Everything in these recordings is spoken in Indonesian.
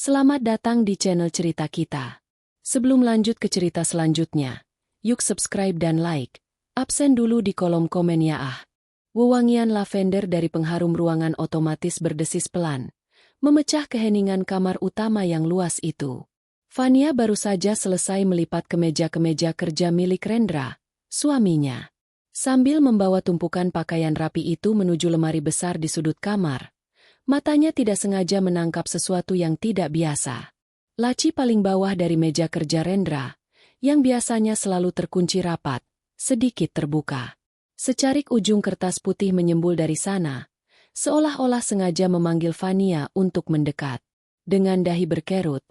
Selamat datang di channel cerita kita. Sebelum lanjut ke cerita selanjutnya, yuk subscribe dan like. Absen dulu di kolom komen ya ah. Wewangian lavender dari pengharum ruangan otomatis berdesis pelan, memecah keheningan kamar utama yang luas itu. Fania baru saja selesai melipat kemeja-kemeja kerja milik Rendra, suaminya. Sambil membawa tumpukan pakaian rapi itu menuju lemari besar di sudut kamar, matanya tidak sengaja menangkap sesuatu yang tidak biasa. Laci paling bawah dari meja kerja Rendra, yang biasanya selalu terkunci rapat, sedikit terbuka. Secarik ujung kertas putih menyembul dari sana, seolah-olah sengaja memanggil Fania untuk mendekat. Dengan dahi berkerut,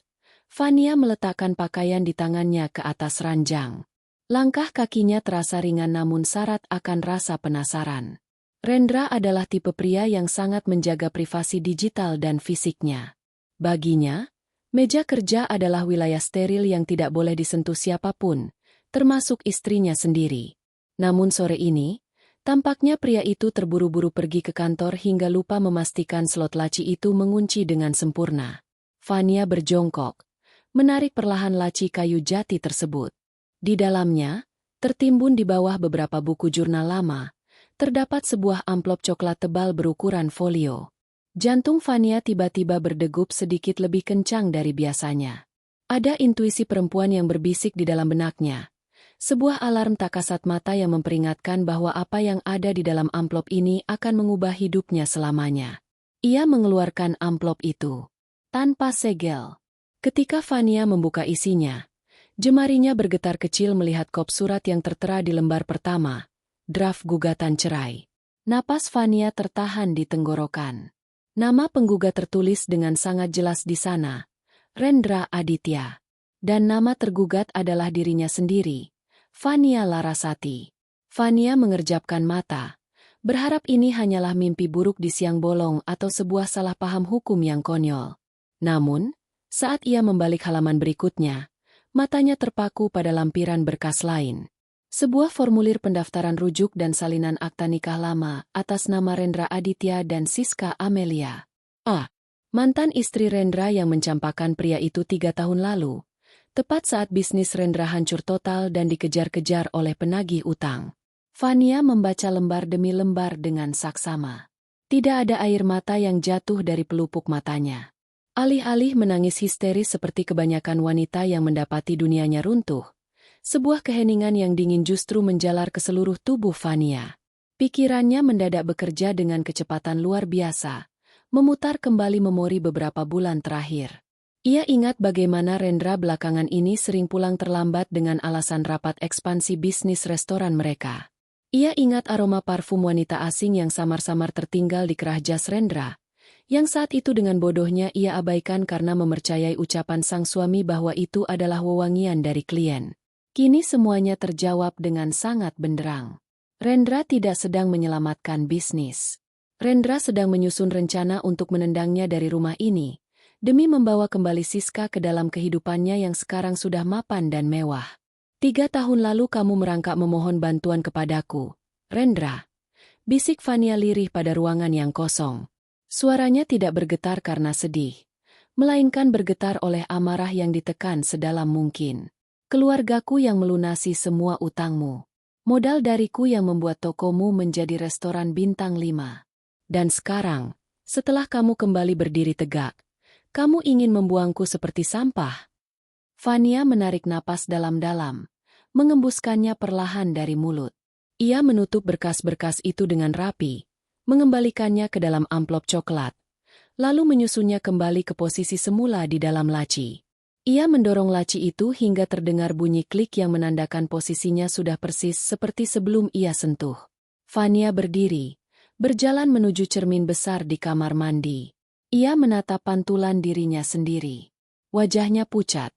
Fania meletakkan pakaian di tangannya ke atas ranjang. Langkah kakinya terasa ringan namun syarat akan rasa penasaran. Rendra adalah tipe pria yang sangat menjaga privasi digital dan fisiknya. Baginya, meja kerja adalah wilayah steril yang tidak boleh disentuh siapapun, termasuk istrinya sendiri. Namun sore ini, tampaknya pria itu terburu-buru pergi ke kantor hingga lupa memastikan slot laci itu mengunci dengan sempurna. Fania berjongkok, menarik perlahan laci kayu jati tersebut. Di dalamnya, tertimbun di bawah beberapa buku jurnal lama, terdapat sebuah amplop coklat tebal berukuran folio. Jantung Fania tiba-tiba berdegup sedikit lebih kencang dari biasanya. Ada intuisi perempuan yang berbisik di dalam benaknya. Sebuah alarm tak kasat mata yang memperingatkan bahwa apa yang ada di dalam amplop ini akan mengubah hidupnya selamanya. Ia mengeluarkan amplop itu tanpa segel. Ketika Fania membuka isinya, jemarinya bergetar kecil melihat kop surat yang tertera di lembar pertama. Draft gugatan cerai. Napas Fania tertahan di tenggorokan. Nama penggugat tertulis dengan sangat jelas di sana, Rendra Aditya. Dan nama tergugat adalah dirinya sendiri, Fania Larasati. Fania mengerjapkan mata, berharap ini hanyalah mimpi buruk di siang bolong atau sebuah salah paham hukum yang konyol. Namun, saat ia membalik halaman berikutnya, matanya terpaku pada lampiran berkas lain. Sebuah formulir pendaftaran rujuk dan salinan akta nikah lama atas nama Rendra Aditya dan Siska Amelia. Mantan istri Rendra yang mencampakkan pria itu 3 tahun lalu, tepat saat bisnis Rendra hancur total dan dikejar-kejar oleh penagih utang. Fania membaca lembar demi lembar dengan saksama. Tidak ada air mata yang jatuh dari pelupuk matanya. Alih-alih menangis histeris seperti kebanyakan wanita yang mendapati dunianya runtuh, sebuah keheningan yang dingin justru menjalar ke seluruh tubuh Fania. Pikirannya mendadak bekerja dengan kecepatan luar biasa, memutar kembali memori beberapa bulan terakhir. Ia ingat bagaimana Rendra belakangan ini sering pulang terlambat dengan alasan rapat ekspansi bisnis restoran mereka. Ia ingat aroma parfum wanita asing yang samar-samar tertinggal di kerah jas Rendra, yang saat itu dengan bodohnya ia abaikan karena mempercayai ucapan sang suami bahwa itu adalah wewangian dari klien. Kini semuanya terjawab dengan sangat benderang. Rendra tidak sedang menyelamatkan bisnis. Rendra sedang menyusun rencana untuk menendangnya dari rumah ini, demi membawa kembali Siska ke dalam kehidupannya yang sekarang sudah mapan dan mewah. 3 tahun lalu kamu merangkak memohon bantuan kepadaku, Rendra. Bisik Fania lirih pada ruangan yang kosong. Suaranya tidak bergetar karena sedih, melainkan bergetar oleh amarah yang ditekan sedalam mungkin. Keluargaku yang melunasi semua utangmu. Modal dariku yang membuat tokomu menjadi restoran bintang 5. Dan sekarang, setelah kamu kembali berdiri tegak, kamu ingin membuangku seperti sampah? Fania menarik napas dalam-dalam, mengembuskannya perlahan dari mulut. Ia menutup berkas-berkas itu dengan rapi, mengembalikannya ke dalam amplop coklat, lalu menyusunnya kembali ke posisi semula di dalam laci. Ia mendorong laci itu hingga terdengar bunyi klik yang menandakan posisinya sudah persis seperti sebelum ia sentuh. Fania berdiri, berjalan menuju cermin besar di kamar mandi. Ia menatap pantulan dirinya sendiri. Wajahnya pucat,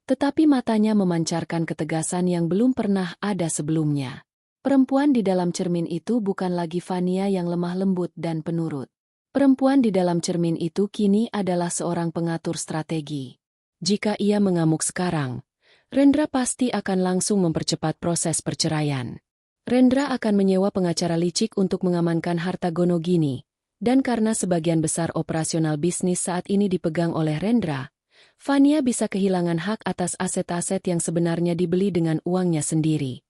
tetapi matanya memancarkan ketegasan yang belum pernah ada sebelumnya. Perempuan di dalam cermin itu bukan lagi Fania yang lemah lembut dan penurut. Perempuan di dalam cermin itu kini adalah seorang pengatur strategi. Jika ia mengamuk sekarang, Rendra pasti akan langsung mempercepat proses perceraian. Rendra akan menyewa pengacara licik untuk mengamankan harta Gonogini, dan karena sebagian besar operasional bisnis saat ini dipegang oleh Rendra, Fania bisa kehilangan hak atas aset-aset yang sebenarnya dibeli dengan uangnya sendiri.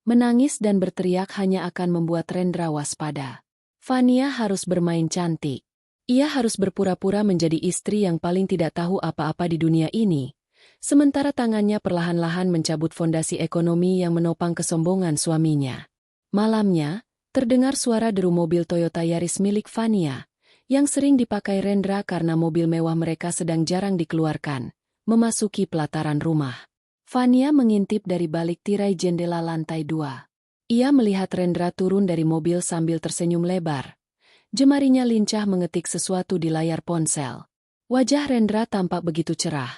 Menangis dan berteriak hanya akan membuat Rendra waspada. Fania harus bermain cantik. Ia harus berpura-pura menjadi istri yang paling tidak tahu apa-apa di dunia ini, sementara tangannya perlahan-lahan mencabut fondasi ekonomi yang menopang kesombongan suaminya. Malamnya, terdengar suara deru mobil Toyota Yaris milik Fania, yang sering dipakai Rendra karena mobil mewah mereka sedang jarang dikeluarkan, memasuki pelataran rumah. Fania mengintip dari balik tirai jendela lantai 2. Ia melihat Rendra turun dari mobil sambil tersenyum lebar. Jemarinya lincah mengetik sesuatu di layar ponsel. Wajah Rendra tampak begitu cerah.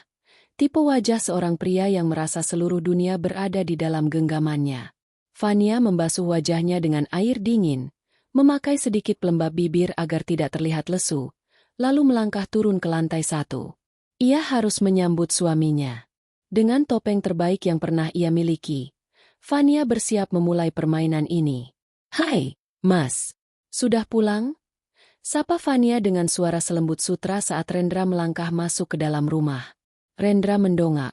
Tipe wajah seorang pria yang merasa seluruh dunia berada di dalam genggamannya. Fania membasuh wajahnya dengan air dingin, memakai sedikit pelembab bibir agar tidak terlihat lesu, lalu melangkah turun ke lantai 1. Ia harus menyambut suaminya. Dengan topeng terbaik yang pernah ia miliki, Fania bersiap memulai permainan ini. "Hai, Mas. Sudah pulang?" Sapa Fania dengan suara selembut sutra saat Rendra melangkah masuk ke dalam rumah. Rendra mendongak,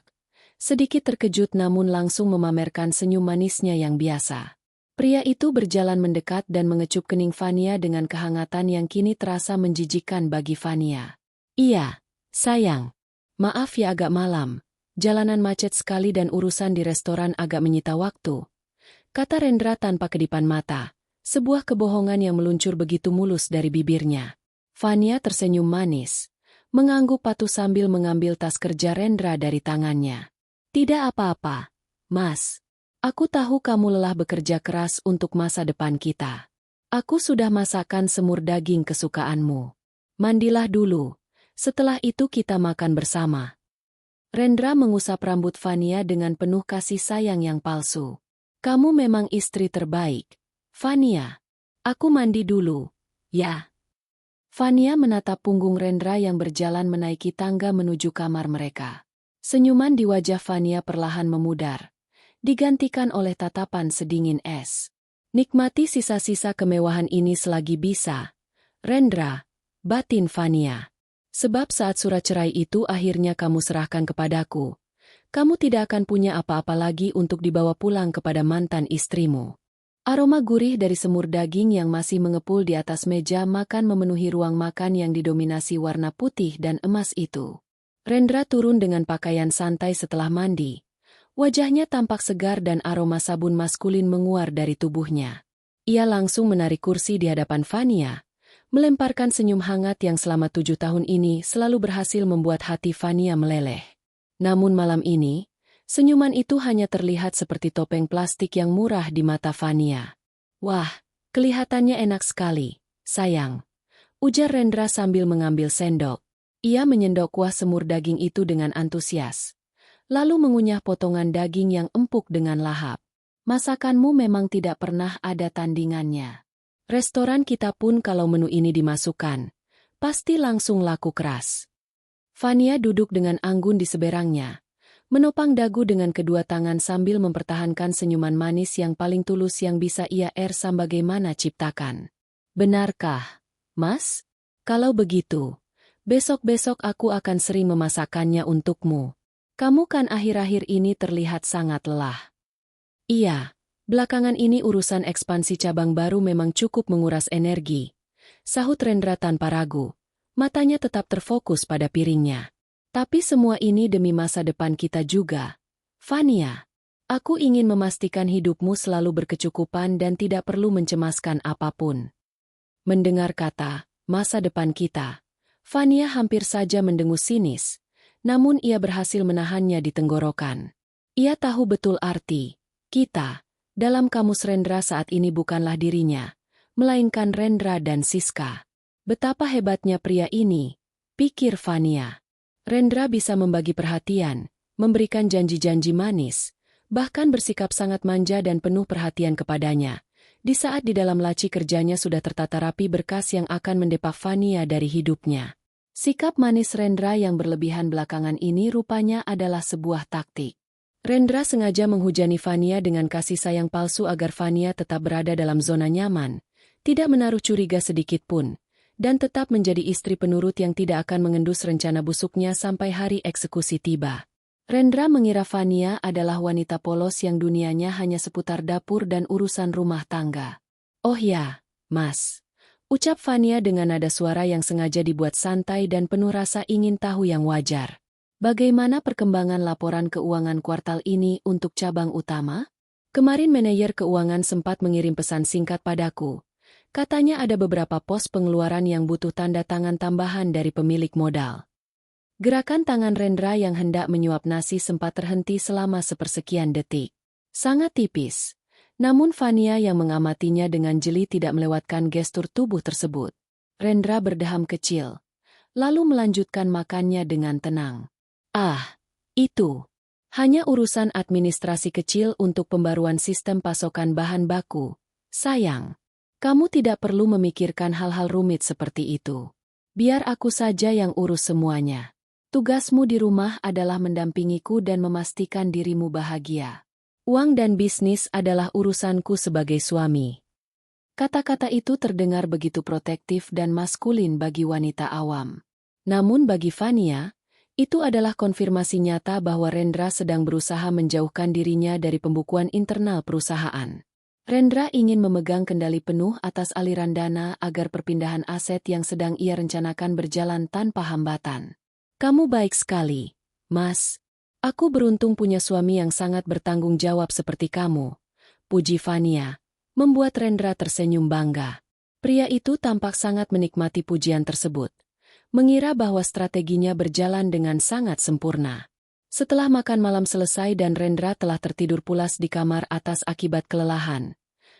sedikit terkejut namun langsung memamerkan senyum manisnya yang biasa. Pria itu berjalan mendekat dan mengecup kening Fania dengan kehangatan yang kini terasa menjijikkan bagi Fania. "Iya, sayang. Maaf ya agak malam. Jalanan macet sekali dan urusan di restoran agak menyita waktu," kata Rendra tanpa kedipan mata, sebuah kebohongan yang meluncur begitu mulus dari bibirnya. Fania tersenyum manis, mengangguk patuh sambil mengambil tas kerja Rendra dari tangannya. "Tidak apa-apa, Mas. Aku tahu kamu lelah bekerja keras untuk masa depan kita. Aku sudah masakkan semur daging kesukaanmu. Mandilah dulu, setelah itu kita makan bersama." Rendra mengusap rambut Fania dengan penuh kasih sayang yang palsu. "Kamu memang istri terbaik, Fania. Aku mandi dulu, ya." Fania menatap punggung Rendra yang berjalan menaiki tangga menuju kamar mereka. Senyuman di wajah Fania perlahan memudar, digantikan oleh tatapan sedingin es. "Nikmati sisa-sisa kemewahan ini selagi bisa, Rendra," batin Fania. "Sebab saat surat cerai itu akhirnya kamu serahkan kepadaku, kamu tidak akan punya apa-apa lagi untuk dibawa pulang kepada mantan istrimu." Aroma gurih dari semur daging yang masih mengepul di atas meja makan memenuhi ruang makan yang didominasi warna putih dan emas itu. Rendra turun dengan pakaian santai setelah mandi. Wajahnya tampak segar dan aroma sabun maskulin menguar dari tubuhnya. Ia langsung menarik kursi di hadapan Fania, melemparkan senyum hangat yang selama 7 tahun ini selalu berhasil membuat hati Fania meleleh. Namun malam ini, senyuman itu hanya terlihat seperti topeng plastik yang murah di mata Fania. "Wah, kelihatannya enak sekali, sayang," ujar Rendra sambil mengambil sendok. Ia menyendok kuah semur daging itu dengan antusias, lalu mengunyah potongan daging yang empuk dengan lahap. "Masakanmu memang tidak pernah ada tandingannya. Restoran kita pun kalau menu ini dimasukkan, pasti langsung laku keras." Fania duduk dengan anggun di seberangnya, menopang dagu dengan kedua tangan sambil mempertahankan senyuman manis yang paling tulus yang bisa ia sebagaimana ciptakan. "Benarkah, Mas? Kalau begitu, besok-besok aku akan sering memasakkannya untukmu. Kamu kan akhir-akhir ini terlihat sangat lelah." "Iya. Belakangan ini urusan ekspansi cabang baru memang cukup menguras energi," sahut Rendra tanpa ragu. Matanya tetap terfokus pada piringnya. "Tapi semua ini demi masa depan kita juga, Fania. Aku ingin memastikan hidupmu selalu berkecukupan dan tidak perlu mencemaskan apapun." Mendengar kata, "masa depan kita," Fania hampir saja mendengus sinis, namun ia berhasil menahannya di tenggorokan. Ia tahu betul arti "kita" dalam kamus Rendra saat ini bukanlah dirinya, melainkan Rendra dan Siska. Betapa hebatnya pria ini, pikir Fania. Rendra bisa membagi perhatian, memberikan janji-janji manis, bahkan bersikap sangat manja dan penuh perhatian kepadanya, di saat di dalam laci kerjanya sudah tertata rapi berkas yang akan mendepak Fania dari hidupnya. Sikap manis Rendra yang berlebihan belakangan ini rupanya adalah sebuah taktik. Rendra sengaja menghujani Fania dengan kasih sayang palsu agar Fania tetap berada dalam zona nyaman, tidak menaruh curiga sedikit pun, dan tetap menjadi istri penurut yang tidak akan mengendus rencana busuknya sampai hari eksekusi tiba. Rendra mengira Fania adalah wanita polos yang dunianya hanya seputar dapur dan urusan rumah tangga. "Oh ya, Mas," ucap Fania dengan nada suara yang sengaja dibuat santai dan penuh rasa ingin tahu yang wajar. "Bagaimana perkembangan laporan keuangan kuartal ini untuk cabang utama? Kemarin manajer keuangan sempat mengirim pesan singkat padaku. Katanya ada beberapa pos pengeluaran yang butuh tanda tangan tambahan dari pemilik modal." Gerakan tangan Rendra yang hendak menyuap nasi sempat terhenti selama sepersekian detik. Sangat tipis. Namun Fania yang mengamatinya dengan jeli tidak melewatkan gestur tubuh tersebut. Rendra berdeham kecil, lalu melanjutkan makannya dengan tenang. "Ah, itu hanya urusan administrasi kecil untuk pembaruan sistem pasokan bahan baku. Sayang. Kamu tidak perlu memikirkan hal-hal rumit seperti itu. Biar aku saja yang urus semuanya. Tugasmu di rumah adalah mendampingiku dan memastikan dirimu bahagia. Uang dan bisnis adalah urusanku sebagai suami." Kata-kata itu terdengar begitu protektif dan maskulin bagi wanita awam. Namun bagi Fania, itu adalah konfirmasi nyata bahwa Rendra sedang berusaha menjauhkan dirinya dari pembukuan internal perusahaan. Rendra ingin memegang kendali penuh atas aliran dana agar perpindahan aset yang sedang ia rencanakan berjalan tanpa hambatan. "Kamu baik sekali, Mas. Aku beruntung punya suami yang sangat bertanggung jawab seperti kamu," puji Fania, membuat Rendra tersenyum bangga. Pria itu tampak sangat menikmati pujian tersebut, mengira bahwa strateginya berjalan dengan sangat sempurna. Setelah makan malam selesai dan Rendra telah tertidur pulas di kamar atas akibat kelelahan,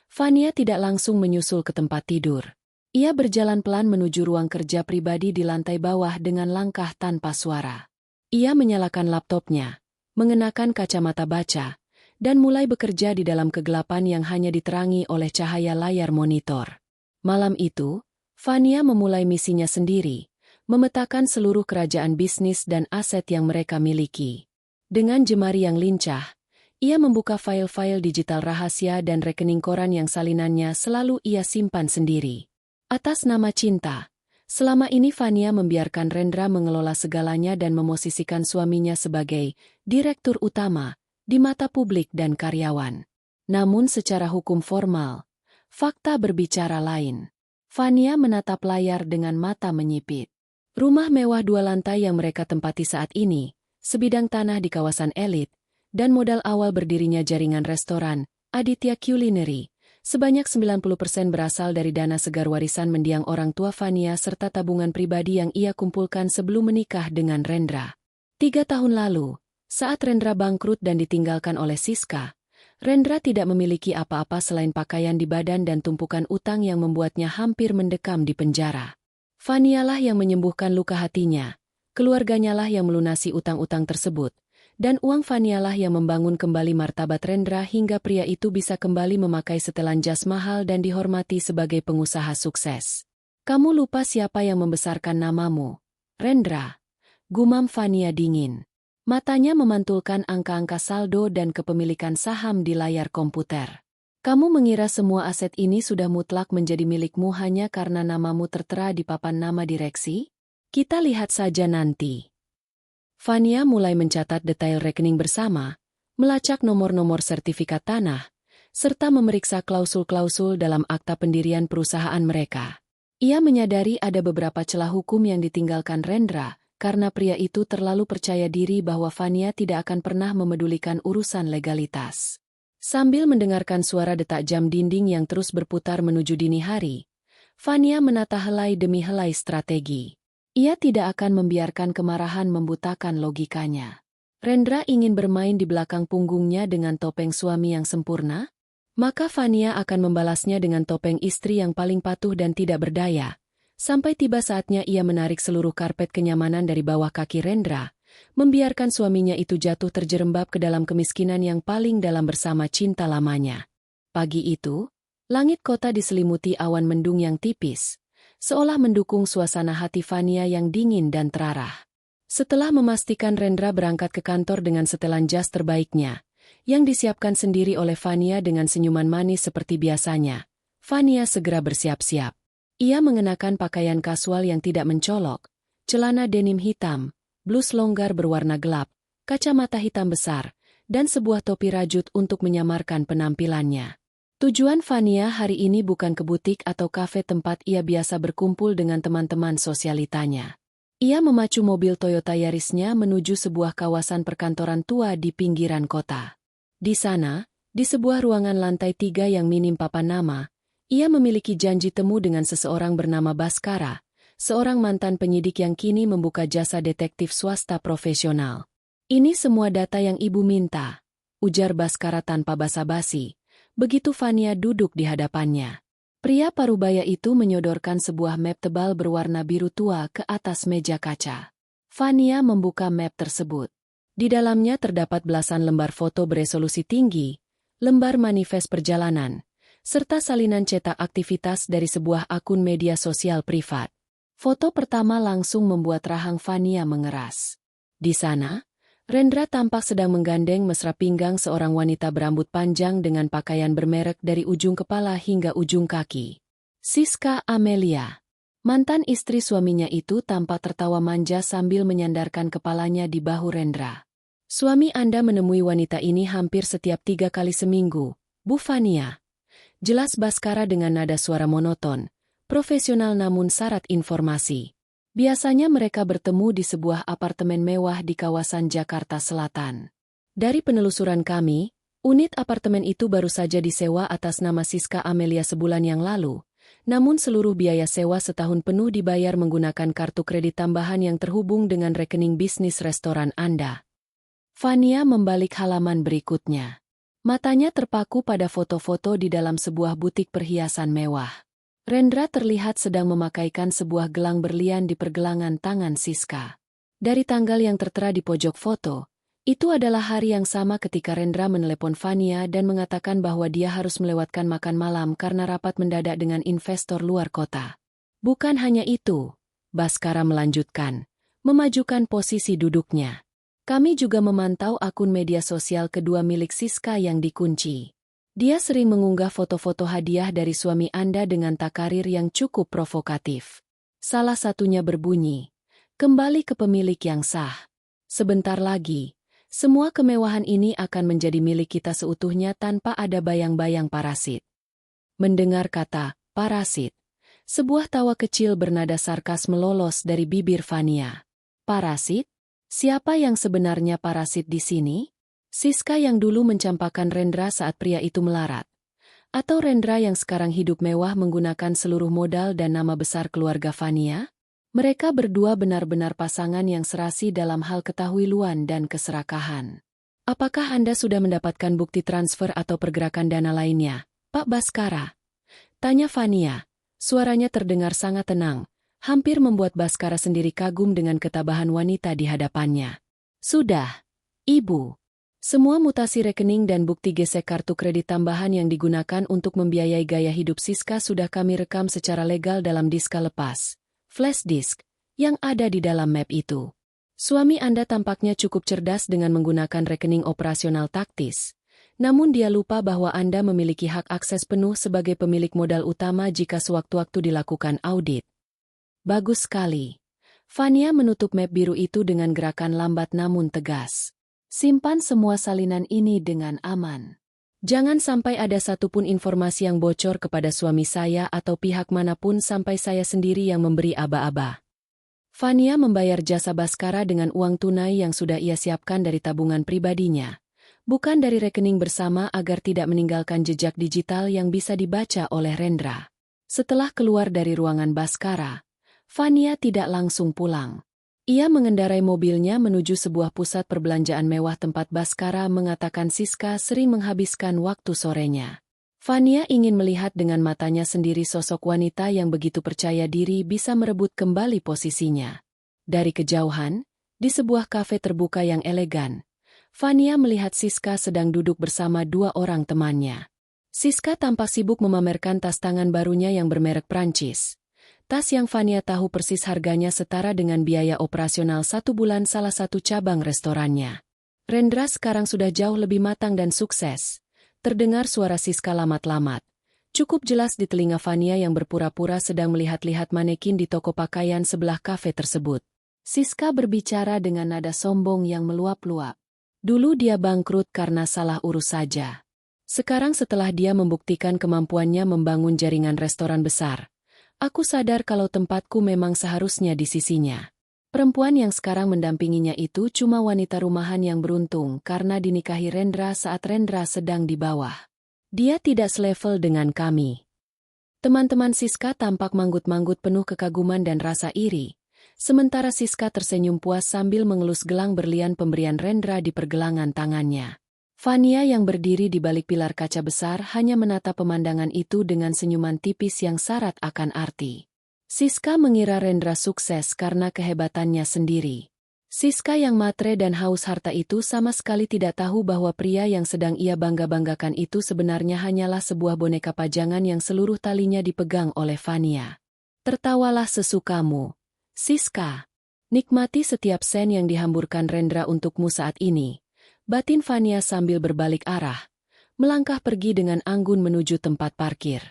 Fania tidak langsung menyusul ke tempat tidur. Ia berjalan pelan menuju ruang kerja pribadi di lantai bawah dengan langkah tanpa suara. Ia menyalakan laptopnya, mengenakan kacamata baca, dan mulai bekerja di dalam kegelapan yang hanya diterangi oleh cahaya layar monitor. Malam itu, Fania memulai misinya sendiri, memetakan seluruh kerajaan bisnis dan aset yang mereka miliki. Dengan jemari yang lincah, ia membuka file-file digital rahasia dan rekening koran yang salinannya selalu ia simpan sendiri. Atas nama cinta, selama ini Fania membiarkan Rendra mengelola segalanya dan memosisikan suaminya sebagai direktur utama di mata publik dan karyawan. Namun secara hukum formal, fakta berbicara lain. Fania menatap layar dengan mata menyipit. Rumah mewah 2 lantai yang mereka tempati saat ini, sebidang tanah di kawasan elit, dan modal awal berdirinya jaringan restoran, Aditya Culinary, sebanyak 90% berasal dari dana segar warisan mendiang orang tua Fania serta tabungan pribadi yang ia kumpulkan sebelum menikah dengan Rendra. 3 tahun lalu, saat Rendra bangkrut dan ditinggalkan oleh Siska, Rendra tidak memiliki apa-apa selain pakaian di badan dan tumpukan utang yang membuatnya hampir mendekam di penjara. Fanialah yang menyembuhkan luka hatinya, keluarganya lah yang melunasi utang-utang tersebut, dan uang Fanialah yang membangun kembali martabat Rendra hingga pria itu bisa kembali memakai setelan jas mahal dan dihormati sebagai pengusaha sukses. "Kamu lupa siapa yang membesarkan namamu, Rendra," gumam Fania dingin. Matanya memantulkan angka-angka saldo dan kepemilikan saham di layar komputer. "Kamu mengira semua aset ini sudah mutlak menjadi milikmu hanya karena namamu tertera di papan nama direksi? Kita lihat saja nanti." Fania mulai mencatat detail rekening bersama, melacak nomor-nomor sertifikat tanah, serta memeriksa klausul-klausul dalam akta pendirian perusahaan mereka. Ia menyadari ada beberapa celah hukum yang ditinggalkan Rendra, karena pria itu terlalu percaya diri bahwa Fania tidak akan pernah memedulikan urusan legalitas. Sambil mendengarkan suara detak jam dinding yang terus berputar menuju dini hari, Fania menata helai demi helai strategi. Ia tidak akan membiarkan kemarahan membutakan logikanya. Rendra ingin bermain di belakang punggungnya dengan topeng suami yang sempurna, maka Fania akan membalasnya dengan topeng istri yang paling patuh dan tidak berdaya, sampai tiba saatnya ia menarik seluruh karpet kenyamanan dari bawah kaki Rendra, membiarkan suaminya itu jatuh terjerembab ke dalam kemiskinan yang paling dalam bersama cinta lamanya. Pagi itu, langit kota diselimuti awan mendung yang tipis, seolah mendukung suasana hati Fania yang dingin dan terarah. Setelah memastikan Rendra berangkat ke kantor dengan setelan jas terbaiknya, yang disiapkan sendiri oleh Fania dengan senyuman manis seperti biasanya, Fania segera bersiap-siap. Ia mengenakan pakaian kasual yang tidak mencolok, celana denim hitam, blus longgar berwarna gelap, kacamata hitam besar, dan sebuah topi rajut untuk menyamarkan penampilannya. Tujuan Fania hari ini bukan ke butik atau kafe tempat ia biasa berkumpul dengan teman-teman sosialitanya. Ia memacu mobil Toyota Yarisnya menuju sebuah kawasan perkantoran tua di pinggiran kota. Di sana, di sebuah ruangan lantai 3 yang minim papan nama, ia memiliki janji temu dengan seseorang bernama Baskara, seorang mantan penyidik yang kini membuka jasa detektif swasta profesional. "Ini semua data yang ibu minta," ujar Baskara tanpa basa-basi. Begitu Fania duduk di hadapannya. Pria parubaya itu menyodorkan sebuah map tebal berwarna biru tua ke atas meja kaca. Fania membuka map tersebut. Di dalamnya terdapat belasan lembar foto beresolusi tinggi, lembar manifest perjalanan, serta salinan cetak aktivitas dari sebuah akun media sosial privat. Foto pertama langsung membuat rahang Fania mengeras. Di sana, Rendra tampak sedang menggandeng mesra pinggang seorang wanita berambut panjang dengan pakaian bermerek dari ujung kepala hingga ujung kaki. Siska Amelia. Mantan istri suaminya itu tampak tertawa manja sambil menyandarkan kepalanya di bahu Rendra. "Suami Anda menemui wanita ini hampir setiap 3 kali seminggu, Bu Fania," jelas Baskara dengan nada suara monoton, profesional namun syarat informasi. Biasanya mereka bertemu di sebuah apartemen mewah di kawasan Jakarta Selatan. Dari penelusuran kami, unit apartemen itu baru saja disewa atas nama Siska Amelia sebulan yang lalu, namun seluruh biaya sewa setahun penuh dibayar menggunakan kartu kredit tambahan yang terhubung dengan rekening bisnis restoran Anda. Fania membalik halaman berikutnya. Matanya terpaku pada foto-foto di dalam sebuah butik perhiasan mewah. Rendra terlihat sedang memakaikan sebuah gelang berlian di pergelangan tangan Siska. Dari tanggal yang tertera di pojok foto, itu adalah hari yang sama ketika Rendra menelepon Fania dan mengatakan bahwa dia harus melewatkan makan malam karena rapat mendadak dengan investor luar kota. Bukan hanya itu, Baskara melanjutkan, memajukan posisi duduknya. "Kami juga memantau akun media sosial kedua milik Siska yang dikunci. Dia sering mengunggah foto-foto hadiah dari suami Anda dengan takarir yang cukup provokatif. Salah satunya berbunyi, 'Kembali ke pemilik yang sah.' Sebentar lagi, semua kemewahan ini akan menjadi milik kita seutuhnya tanpa ada bayang-bayang parasit." Mendengar kata parasit, sebuah tawa kecil bernada sarkas melolos dari bibir Fania. "Parasit? Siapa yang sebenarnya parasit di sini?" Siska yang dulu mencampakkan Rendra saat pria itu melarat. Atau Rendra yang sekarang hidup mewah menggunakan seluruh modal dan nama besar keluarga Fania? Mereka berdua benar-benar pasangan yang serasi dalam hal ketahuiluan dan keserakahan. "Apakah Anda sudah mendapatkan bukti transfer atau pergerakan dana lainnya, Pak Baskara?" tanya Fania. Suaranya terdengar sangat tenang, hampir membuat Baskara sendiri kagum dengan ketabahan wanita di hadapannya. "Sudah, Ibu. Semua mutasi rekening dan bukti gesek kartu kredit tambahan yang digunakan untuk membiayai gaya hidup Siska sudah kami rekam secara legal dalam diska lepas, flash disk, yang ada di dalam map itu. Suami Anda tampaknya cukup cerdas dengan menggunakan rekening operasional taktis, namun dia lupa bahwa Anda memiliki hak akses penuh sebagai pemilik modal utama jika sewaktu-waktu dilakukan audit." "Bagus sekali." Fania menutup map biru itu dengan gerakan lambat namun tegas. "Simpan semua salinan ini dengan aman. Jangan sampai ada satupun informasi yang bocor kepada suami saya atau pihak manapun sampai saya sendiri yang memberi aba-aba." Fania membayar jasa Baskara dengan uang tunai yang sudah ia siapkan dari tabungan pribadinya, bukan dari rekening bersama agar tidak meninggalkan jejak digital yang bisa dibaca oleh Rendra. Setelah keluar dari ruangan Baskara, Fania tidak langsung pulang. Ia mengendarai mobilnya menuju sebuah pusat perbelanjaan mewah tempat Baskara mengatakan Siska sering menghabiskan waktu sorenya. Fania ingin melihat dengan matanya sendiri sosok wanita yang begitu percaya diri bisa merebut kembali posisinya. Dari kejauhan, di sebuah kafe terbuka yang elegan, Fania melihat Siska sedang duduk bersama 2 orang temannya. Siska tampak sibuk memamerkan tas tangan barunya yang bermerek Prancis. Tas yang Fania tahu persis harganya setara dengan biaya operasional 1 bulan salah satu cabang restorannya. Rendra sekarang sudah jauh lebih matang dan sukses. Terdengar suara Siska lamat-lamat. Cukup jelas di telinga Fania yang berpura-pura sedang melihat-lihat manekin di toko pakaian sebelah kafe tersebut. Siska berbicara dengan nada sombong yang meluap-luap. Dulu dia bangkrut karena salah urus saja. Sekarang setelah dia membuktikan kemampuannya membangun jaringan restoran besar, aku sadar kalau tempatku memang seharusnya di sisinya. Perempuan yang sekarang mendampinginya itu cuma wanita rumahan yang beruntung karena dinikahi Rendra saat Rendra sedang di bawah. Dia tidak selevel dengan kami. Teman-teman Siska tampak manggut-manggut penuh kekaguman dan rasa iri, sementara Siska tersenyum puas sambil mengelus gelang berlian pemberian Rendra di pergelangan tangannya. Fania yang berdiri di balik pilar kaca besar hanya menatap pemandangan itu dengan senyuman tipis yang syarat akan arti. Siska mengira Rendra sukses karena kehebatannya sendiri. Siska yang matre dan haus harta itu sama sekali tidak tahu bahwa pria yang sedang ia bangga-banggakan itu sebenarnya hanyalah sebuah boneka pajangan yang seluruh talinya dipegang oleh Fania. Tertawalah sesukamu, Siska. Nikmati setiap sen yang dihamburkan Rendra untukmu saat ini. Batin Fania sambil berbalik arah, melangkah pergi dengan anggun menuju tempat parkir.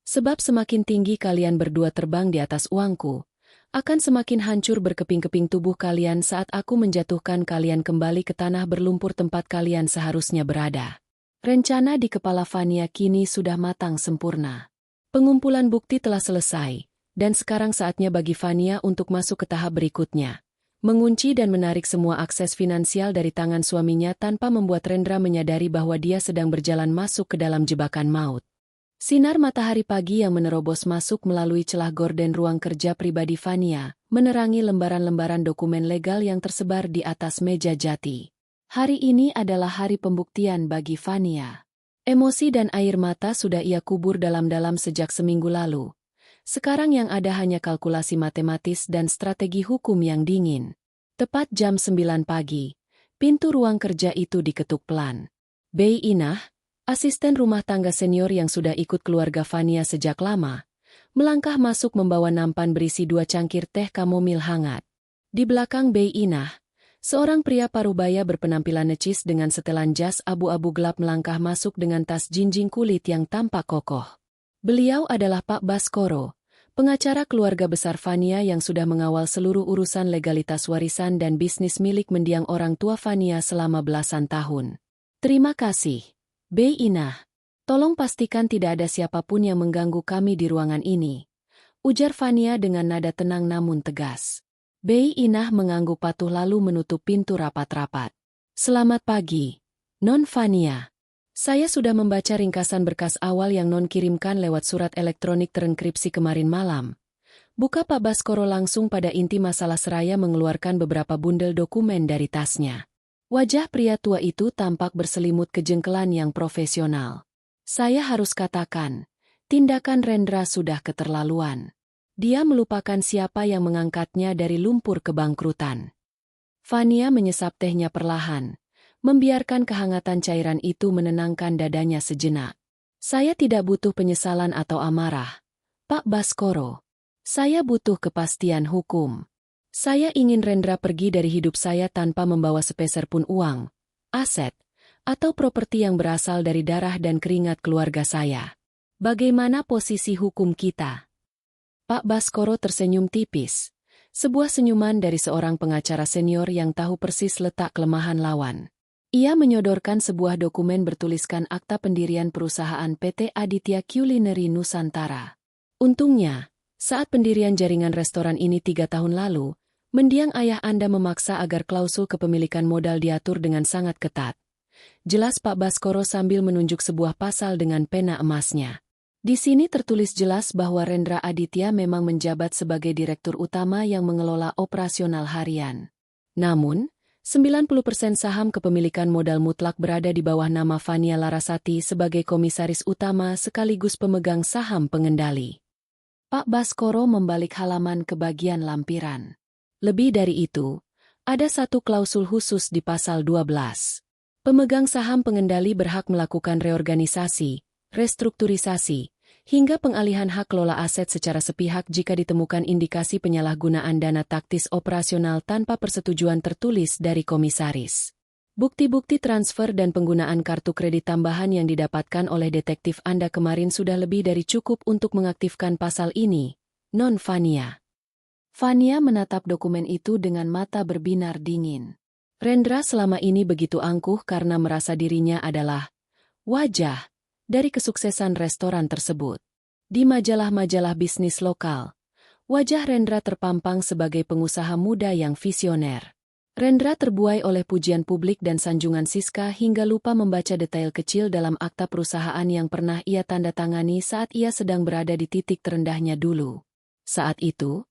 Sebab semakin tinggi kalian berdua terbang di atas uangku, akan semakin hancur berkeping-keping tubuh kalian saat aku menjatuhkan kalian kembali ke tanah berlumpur tempat kalian seharusnya berada. Rencana di kepala Fania kini sudah matang sempurna. Pengumpulan bukti telah selesai, dan sekarang saatnya bagi Fania untuk masuk ke tahap berikutnya. Mengunci dan menarik semua akses finansial dari tangan suaminya tanpa membuat Rendra menyadari bahwa dia sedang berjalan masuk ke dalam jebakan maut. Sinar matahari pagi yang menerobos masuk melalui celah gorden ruang kerja pribadi Fania, menerangi lembaran-lembaran dokumen legal yang tersebar di atas meja jati. Hari ini adalah hari pembuktian bagi Fania. Emosi dan air mata sudah ia kubur dalam-dalam sejak seminggu lalu. Sekarang yang ada hanya kalkulasi matematis dan strategi hukum yang dingin. Tepat jam 9 pagi, pintu ruang kerja itu diketuk pelan. Bei Inah, asisten rumah tangga senior yang sudah ikut keluarga Fania sejak lama, melangkah masuk membawa nampan berisi 2 cangkir teh kamomil hangat. Di belakang Bei Inah, seorang pria parubaya berpenampilan necis dengan setelan jas abu-abu gelap melangkah masuk dengan tas jinjing kulit yang tampak kokoh. Beliau adalah Pak Baskoro, pengacara keluarga besar Fania yang sudah mengawal seluruh urusan legalitas warisan dan bisnis milik mendiang orang tua Fania selama belasan tahun. Terima kasih, Bei Inah. Tolong pastikan tidak ada siapapun yang mengganggu kami di ruangan ini, ujar Fania dengan nada tenang namun tegas. Bei Inah mengangguk patuh lalu menutup pintu rapat-rapat. Selamat pagi, Non Fania. Saya sudah membaca ringkasan berkas awal yang Non kirimkan lewat surat elektronik terenkripsi kemarin malam. Buka Pak Baskoro langsung pada inti masalah seraya mengeluarkan beberapa bundel dokumen dari tasnya. Wajah pria tua itu tampak berselimut kejengkelan yang profesional. Saya harus katakan, tindakan Rendra sudah keterlaluan. Dia melupakan siapa yang mengangkatnya dari lumpur kebangkrutan. Fania menyesap tehnya perlahan, membiarkan kehangatan cairan itu menenangkan dadanya sejenak. Saya tidak butuh penyesalan atau amarah, Pak Baskoro. Saya butuh kepastian hukum. Saya ingin Rendra pergi dari hidup saya tanpa membawa sepeser pun uang, aset, atau properti yang berasal dari darah dan keringat keluarga saya. Bagaimana posisi hukum kita? Pak Baskoro tersenyum tipis, sebuah senyuman dari seorang pengacara senior yang tahu persis letak kelemahan lawan. Ia menyodorkan sebuah dokumen bertuliskan akta pendirian perusahaan PT Aditya Culinary Nusantara. Untungnya, saat pendirian jaringan restoran ini 3 tahun lalu, mendiang ayah Anda memaksa agar klausul kepemilikan modal diatur dengan sangat ketat. Jelas Pak Baskoro sambil menunjuk sebuah pasal dengan pena emasnya. Di sini tertulis jelas bahwa Rendra Aditya memang menjabat sebagai direktur utama yang mengelola operasional harian. Namun, 90% saham kepemilikan modal mutlak berada di bawah nama Fania Larasati sebagai komisaris utama sekaligus pemegang saham pengendali. Pak Baskoro membalik halaman ke bagian lampiran. Lebih dari itu, ada satu klausul khusus di pasal 12. Pemegang saham pengendali berhak melakukan reorganisasi, restrukturisasi, hingga pengalihan hak kelola aset secara sepihak jika ditemukan indikasi penyalahgunaan dana taktis operasional tanpa persetujuan tertulis dari komisaris. Bukti-bukti transfer dan penggunaan kartu kredit tambahan yang didapatkan oleh detektif Anda kemarin sudah lebih dari cukup untuk mengaktifkan pasal ini, non Fania. Fania menatap dokumen itu dengan mata berbinar dingin. Rendra selama ini begitu angkuh karena merasa dirinya adalah wajah dari kesuksesan restoran tersebut. Di majalah-majalah bisnis lokal, wajah Rendra terpampang sebagai pengusaha muda yang visioner. Rendra terbuai oleh pujian publik dan sanjungan Siska hingga lupa membaca detail kecil dalam akta perusahaan yang pernah ia tanda tangani saat ia sedang berada di titik terendahnya dulu. Saat itu,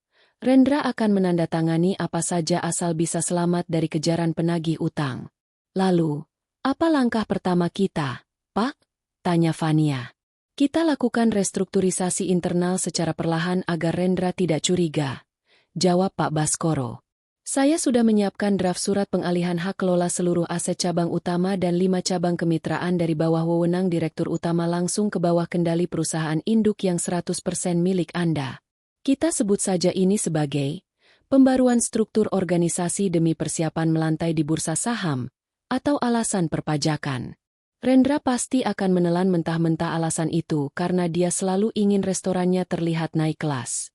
Rendra akan menandatangani apa saja asal bisa selamat dari kejaran penagih utang. Lalu, apa langkah pertama kita, Pak? Tanya Fania. Kita lakukan restrukturisasi internal secara perlahan agar Rendra tidak curiga, jawab Pak Baskoro. Saya sudah menyiapkan draft surat pengalihan hak kelola seluruh aset cabang utama dan 5 cabang kemitraan dari bawah wewenang Direktur Utama langsung ke bawah kendali perusahaan induk yang 100% milik Anda. Kita sebut saja ini sebagai pembaruan struktur organisasi demi persiapan melantai di bursa saham atau alasan perpajakan. Rendra pasti akan menelan mentah-mentah alasan itu karena dia selalu ingin restorannya terlihat naik kelas.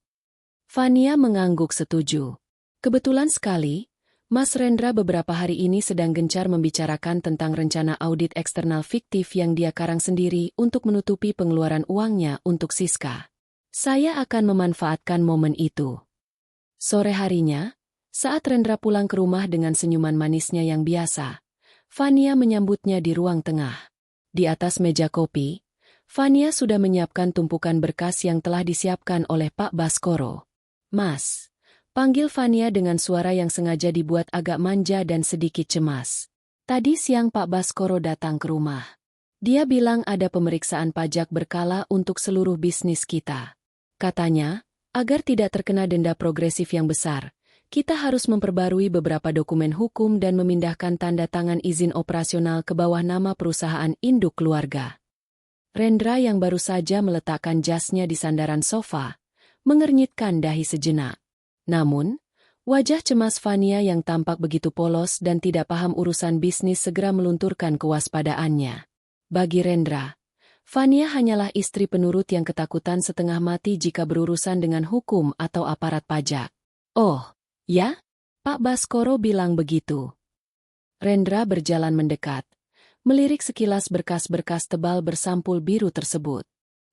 Fania mengangguk setuju. Kebetulan sekali, Mas Rendra beberapa hari ini sedang gencar membicarakan tentang rencana audit eksternal fiktif yang dia karang sendiri untuk menutupi pengeluaran uangnya untuk Siska. Saya akan memanfaatkan momen itu. Sore harinya, saat Rendra pulang ke rumah dengan senyuman manisnya yang biasa, Fania menyambutnya di ruang tengah. Di atas meja kopi, Fania sudah menyiapkan tumpukan berkas yang telah disiapkan oleh Pak Baskoro. Mas, panggil Fania dengan suara yang sengaja dibuat agak manja dan sedikit cemas. Tadi siang Pak Baskoro datang ke rumah. Dia bilang ada pemeriksaan pajak berkala untuk seluruh bisnis kita. Katanya, agar tidak terkena denda progresif yang besar, kita harus memperbarui beberapa dokumen hukum dan memindahkan tanda tangan izin operasional ke bawah nama perusahaan induk keluarga. Rendra yang baru saja meletakkan jasnya di sandaran sofa, mengernyitkan dahi sejenak. Namun, wajah cemas Fania yang tampak begitu polos dan tidak paham urusan bisnis segera melunturkan kewaspadaannya. Bagi Rendra, Fania hanyalah istri penurut yang ketakutan setengah mati jika berurusan dengan hukum atau aparat pajak. Oh, ya? Pak Baskoro bilang begitu. Rendra berjalan mendekat, melirik sekilas berkas-berkas tebal bersampul biru tersebut.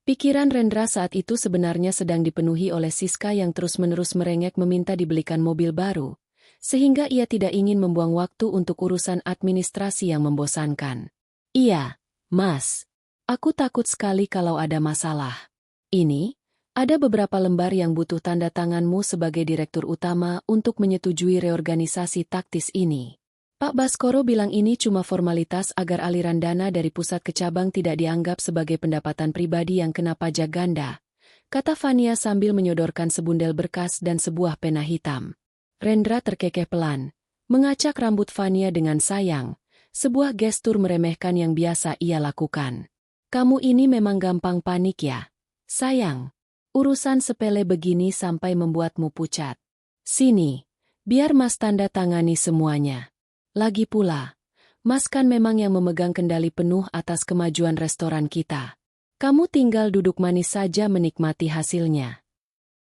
Pikiran Rendra saat itu sebenarnya sedang dipenuhi oleh Siska yang terus-menerus merengek meminta dibelikan mobil baru, sehingga ia tidak ingin membuang waktu untuk urusan administrasi yang membosankan. Iya, Mas. Aku takut sekali kalau ada masalah. Ini, ada beberapa lembar yang butuh tanda tanganmu sebagai Direktur Utama untuk menyetujui reorganisasi taktis ini. Pak Baskoro bilang ini cuma formalitas agar aliran dana dari pusat ke cabang tidak dianggap sebagai pendapatan pribadi yang kena pajak ganda, kata Fania sambil menyodorkan sebundel berkas dan sebuah pena hitam. Rendra terkekeh pelan, mengacak rambut Fania dengan sayang, sebuah gestur meremehkan yang biasa ia lakukan. Kamu ini memang gampang panik ya, sayang. Urusan sepele begini sampai membuatmu pucat. Sini, biar Mas tanda tangani semuanya. Lagi pula, Mas kan memang yang memegang kendali penuh atas kemajuan restoran kita. Kamu tinggal duduk manis saja menikmati hasilnya.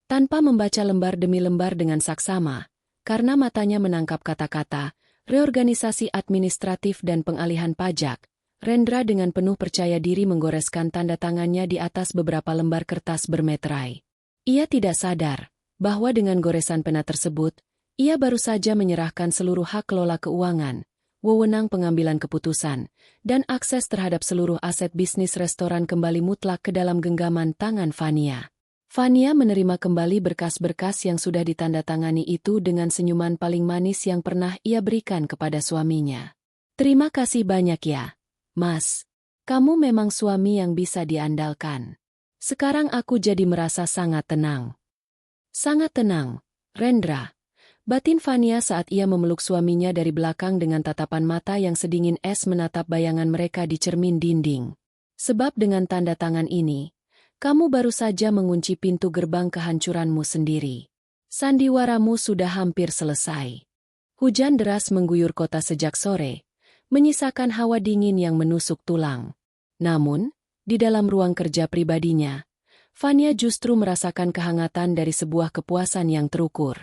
Tanpa membaca lembar demi lembar dengan saksama, karena matanya menangkap kata-kata, reorganisasi administratif dan pengalihan pajak, Rendra dengan penuh percaya diri menggoreskan tanda tangannya di atas beberapa lembar kertas bermeterai. Ia tidak sadar bahwa dengan goresan pena tersebut, ia baru saja menyerahkan seluruh hak kelola keuangan, wewenang pengambilan keputusan, dan akses terhadap seluruh aset bisnis restoran kembali mutlak ke dalam genggaman tangan Fania. Fania menerima kembali berkas-berkas yang sudah ditandatangani itu dengan senyuman paling manis yang pernah ia berikan kepada suaminya. Terima kasih banyak ya, Mas. Kamu memang suami yang bisa diandalkan. Sekarang aku jadi merasa sangat tenang. Sangat tenang, Rendra. Batin Fania saat ia memeluk suaminya dari belakang dengan tatapan mata yang sedingin es menatap bayangan mereka di cermin dinding. Sebab dengan tanda tangan ini, kamu baru saja mengunci pintu gerbang kehancuranmu sendiri. Sandiwaramu sudah hampir selesai. Hujan deras mengguyur kota sejak sore, menyisakan hawa dingin yang menusuk tulang. Namun, di dalam ruang kerja pribadinya, Fania justru merasakan kehangatan dari sebuah kepuasan yang terukur.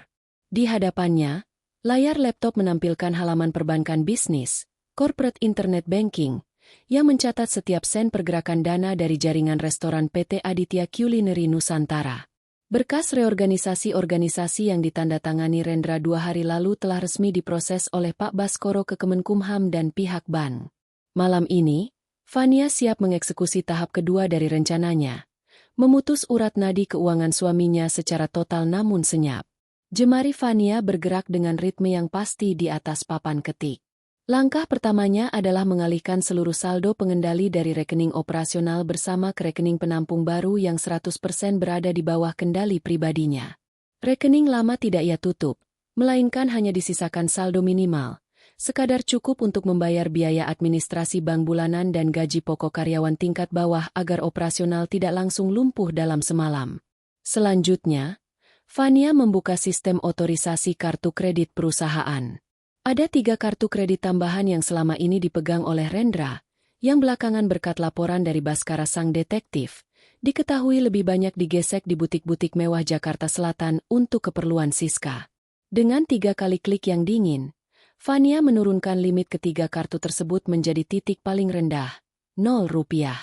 Di hadapannya, layar laptop menampilkan halaman perbankan bisnis, corporate internet banking, yang mencatat setiap sen pergerakan dana dari jaringan restoran PT Aditya Culinary Nusantara. Berkas reorganisasi organisasi yang ditandatangani Rendra 2 hari lalu telah resmi diproses oleh Pak Baskoro ke Kemenkumham dan pihak bank. Malam ini, Fania siap mengeksekusi tahap kedua dari rencananya, memutus urat nadi keuangan suaminya secara total namun senyap. Jemari Fania bergerak dengan ritme yang pasti di atas papan ketik. Langkah pertamanya adalah mengalihkan seluruh saldo pengendali dari rekening operasional bersama ke rekening penampung baru yang 100% berada di bawah kendali pribadinya. Rekening lama tidak ia tutup, melainkan hanya disisakan saldo minimal, sekadar cukup untuk membayar biaya administrasi bank bulanan dan gaji pokok karyawan tingkat bawah agar operasional tidak langsung lumpuh dalam semalam. Selanjutnya, Fania membuka sistem otorisasi kartu kredit perusahaan. Ada 3 kartu kredit tambahan yang selama ini dipegang oleh Rendra, yang belakangan berkat laporan dari Baskara sang detektif, diketahui lebih banyak digesek di butik-butik mewah Jakarta Selatan untuk keperluan Siska. Dengan 3 kali klik yang dingin, Fania menurunkan limit ketiga kartu tersebut menjadi titik paling rendah, Rp0.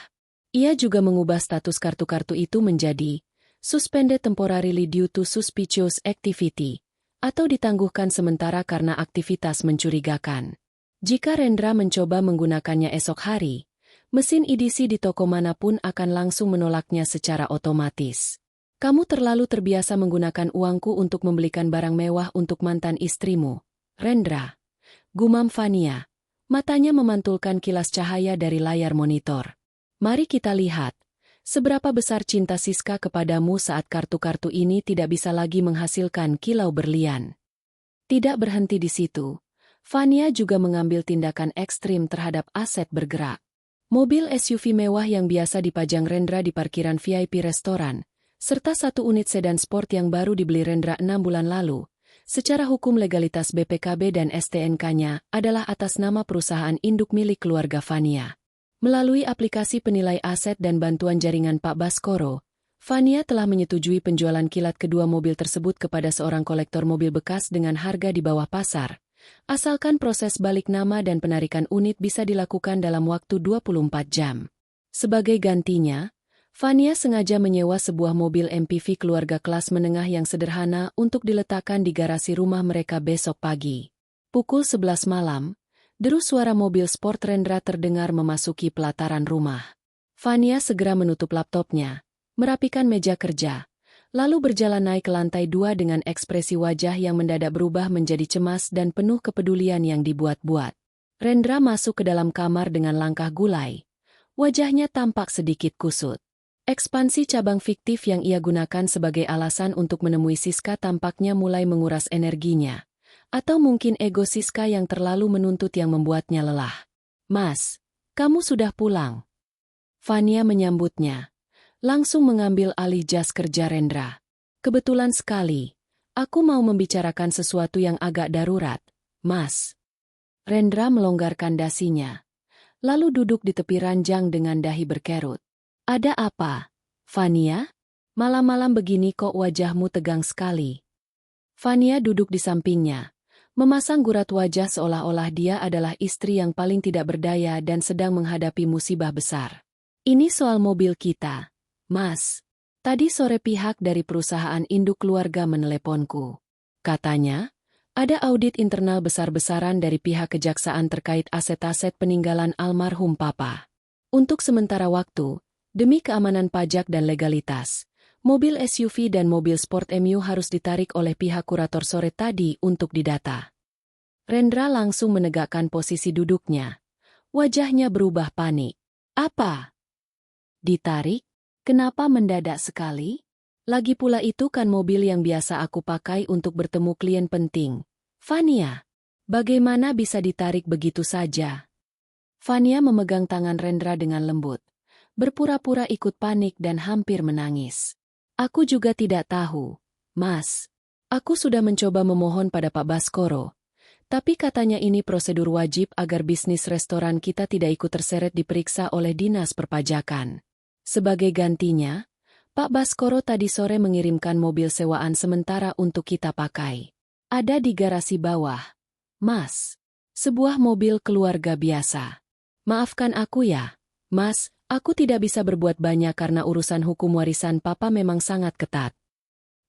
Ia juga mengubah status kartu-kartu itu menjadi suspended temporarily due to suspicious activity, atau ditangguhkan sementara karena aktivitas mencurigakan. Jika Rendra mencoba menggunakannya esok hari, mesin EDC di toko manapun akan langsung menolaknya secara otomatis. Kamu terlalu terbiasa menggunakan uangku untuk membelikan barang mewah untuk mantan istrimu, Rendra. Gumam Fania, matanya memantulkan kilas cahaya dari layar monitor. Mari kita lihat, seberapa besar cinta Siska kepadamu saat kartu-kartu ini tidak bisa lagi menghasilkan kilau berlian. Tidak berhenti di situ, Fania juga mengambil tindakan ekstrim terhadap aset bergerak. Mobil SUV mewah yang biasa dipajang Rendra di parkiran VIP restoran, serta 1 unit sedan sport yang baru dibeli Rendra 6 bulan lalu, secara hukum legalitas BPKB dan STNK-nya adalah atas nama perusahaan induk milik keluarga Fania. Melalui aplikasi penilai aset dan bantuan jaringan Pak Baskoro, Fania telah menyetujui penjualan kilat kedua mobil tersebut kepada seorang kolektor mobil bekas dengan harga di bawah pasar, asalkan proses balik nama dan penarikan unit bisa dilakukan dalam waktu 24 jam. Sebagai gantinya, Fania sengaja menyewa sebuah mobil MPV keluarga kelas menengah yang sederhana untuk diletakkan di garasi rumah mereka besok pagi. Pukul 11 malam, deru suara mobil sport Rendra terdengar memasuki pelataran rumah. Fania segera menutup laptopnya, merapikan meja kerja, lalu berjalan naik ke lantai 2 dengan ekspresi wajah yang mendadak berubah menjadi cemas dan penuh kepedulian yang dibuat-buat. Rendra masuk ke dalam kamar dengan langkah gulai. Wajahnya tampak sedikit kusut. Ekspansi cabang fiktif yang ia gunakan sebagai alasan untuk menemui Siska tampaknya mulai menguras energinya. Atau mungkin ego Siska yang terlalu menuntut yang membuatnya lelah. "Mas, kamu sudah pulang." Fania menyambutnya, langsung mengambil alih jas kerja Rendra. "Kebetulan sekali, aku mau membicarakan sesuatu yang agak darurat, Mas." Rendra melonggarkan dasinya, lalu duduk di tepi ranjang dengan dahi berkerut. "Ada apa, Fania? Malam-malam begini kok wajahmu tegang sekali." Fania duduk di sampingnya, memasang gurat wajah seolah-olah dia adalah istri yang paling tidak berdaya dan sedang menghadapi musibah besar. "Ini soal mobil kita, Mas. Tadi sore pihak dari perusahaan induk keluarga meneleponku. Katanya, ada audit internal besar-besaran dari pihak kejaksaan terkait aset-aset peninggalan almarhum Papa. Untuk sementara waktu, demi keamanan pajak dan legalitas, mobil SUV dan mobil sport MU harus ditarik oleh pihak kurator sore tadi untuk didata." Rendra langsung menegakkan posisi duduknya. Wajahnya berubah panik. "Apa? Ditarik? Kenapa mendadak sekali? Lagi pula itu kan mobil yang biasa aku pakai untuk bertemu klien penting. Fania, bagaimana bisa ditarik begitu saja?" Fania memegang tangan Rendra dengan lembut, berpura-pura ikut panik dan hampir menangis. "Aku juga tidak tahu, Mas. Aku sudah mencoba memohon pada Pak Baskoro, Tapi katanya ini prosedur wajib agar bisnis restoran kita tidak ikut terseret diperiksa oleh dinas perpajakan. Sebagai gantinya, Pak Baskoro tadi sore mengirimkan mobil sewaan sementara untuk kita pakai. Ada di garasi bawah. Mas. Sebuah mobil keluarga biasa. Maafkan aku ya, Mas, aku tidak bisa berbuat banyak karena urusan hukum warisan Papa memang sangat ketat.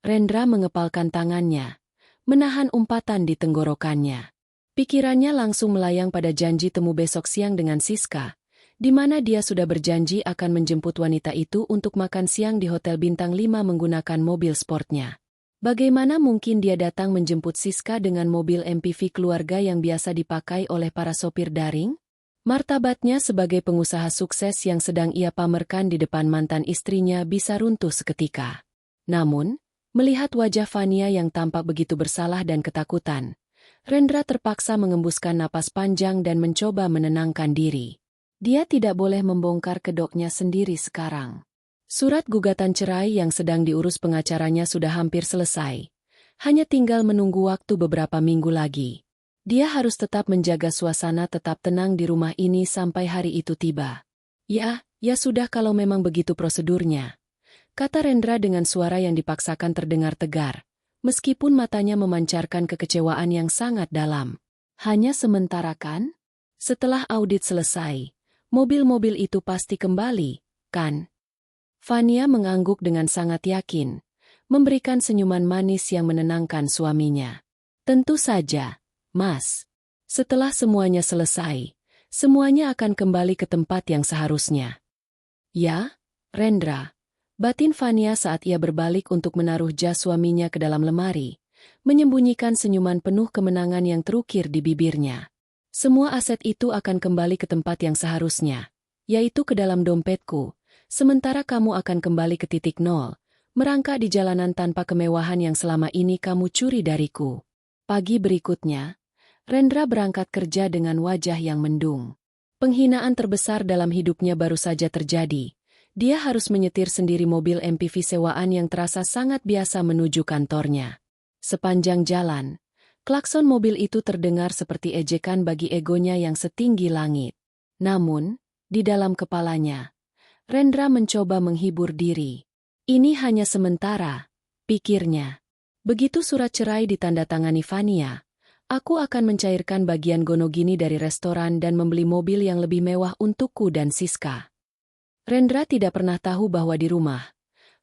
Rendra mengepalkan tangannya, menahan umpatan di tenggorokannya. Pikirannya langsung melayang pada janji temu besok siang dengan Siska, di mana dia sudah berjanji akan menjemput wanita itu untuk makan siang di Hotel Bintang 5 menggunakan mobil sportnya. Bagaimana mungkin dia datang menjemput Siska dengan mobil MPV keluarga yang biasa dipakai oleh para sopir daring? Martabatnya sebagai pengusaha sukses yang sedang ia pamerkan di depan mantan istrinya bisa runtuh seketika. Namun, melihat wajah Fania yang tampak begitu bersalah dan ketakutan, Rendra terpaksa mengembuskan napas panjang dan mencoba menenangkan diri. Dia tidak boleh membongkar kedoknya sendiri sekarang. Surat gugatan cerai yang sedang diurus pengacaranya sudah hampir selesai. Hanya tinggal menunggu waktu beberapa minggu lagi. Dia harus tetap menjaga suasana tetap tenang di rumah ini sampai hari itu tiba. Ya sudah kalau memang begitu prosedurnya, kata Rendra dengan suara yang dipaksakan terdengar tegar, meskipun matanya memancarkan kekecewaan yang sangat dalam. Hanya sementara kan? Setelah audit selesai, mobil-mobil itu pasti kembali, kan? Fania mengangguk dengan sangat yakin, memberikan senyuman manis yang menenangkan suaminya. Tentu saja, Mas. Setelah semuanya selesai, semuanya akan kembali ke tempat yang seharusnya. Ya, Rendra. Batin Fania saat ia berbalik untuk menaruh jas suaminya ke dalam lemari, menyembunyikan senyuman penuh kemenangan yang terukir di bibirnya. Semua aset itu akan kembali ke tempat yang seharusnya, yaitu ke dalam dompetku. Sementara kamu akan kembali ke titik nol, merangkak di jalanan tanpa kemewahan yang selama ini kamu curi dariku. Pagi berikutnya, Rendra berangkat kerja dengan wajah yang mendung. Penghinaan terbesar dalam hidupnya baru saja terjadi. Dia harus menyetir sendiri mobil MPV sewaan yang terasa sangat biasa menuju kantornya. Sepanjang jalan, klakson mobil itu terdengar seperti ejekan bagi egonya yang setinggi langit. Namun, di dalam kepalanya, Rendra mencoba menghibur diri. Ini hanya sementara, pikirnya. Begitu surat cerai ditandatangani Fania, aku akan mencairkan bagian gonogini dari restoran dan membeli mobil yang lebih mewah untukku dan Siska. Rendra tidak pernah tahu bahwa di rumah,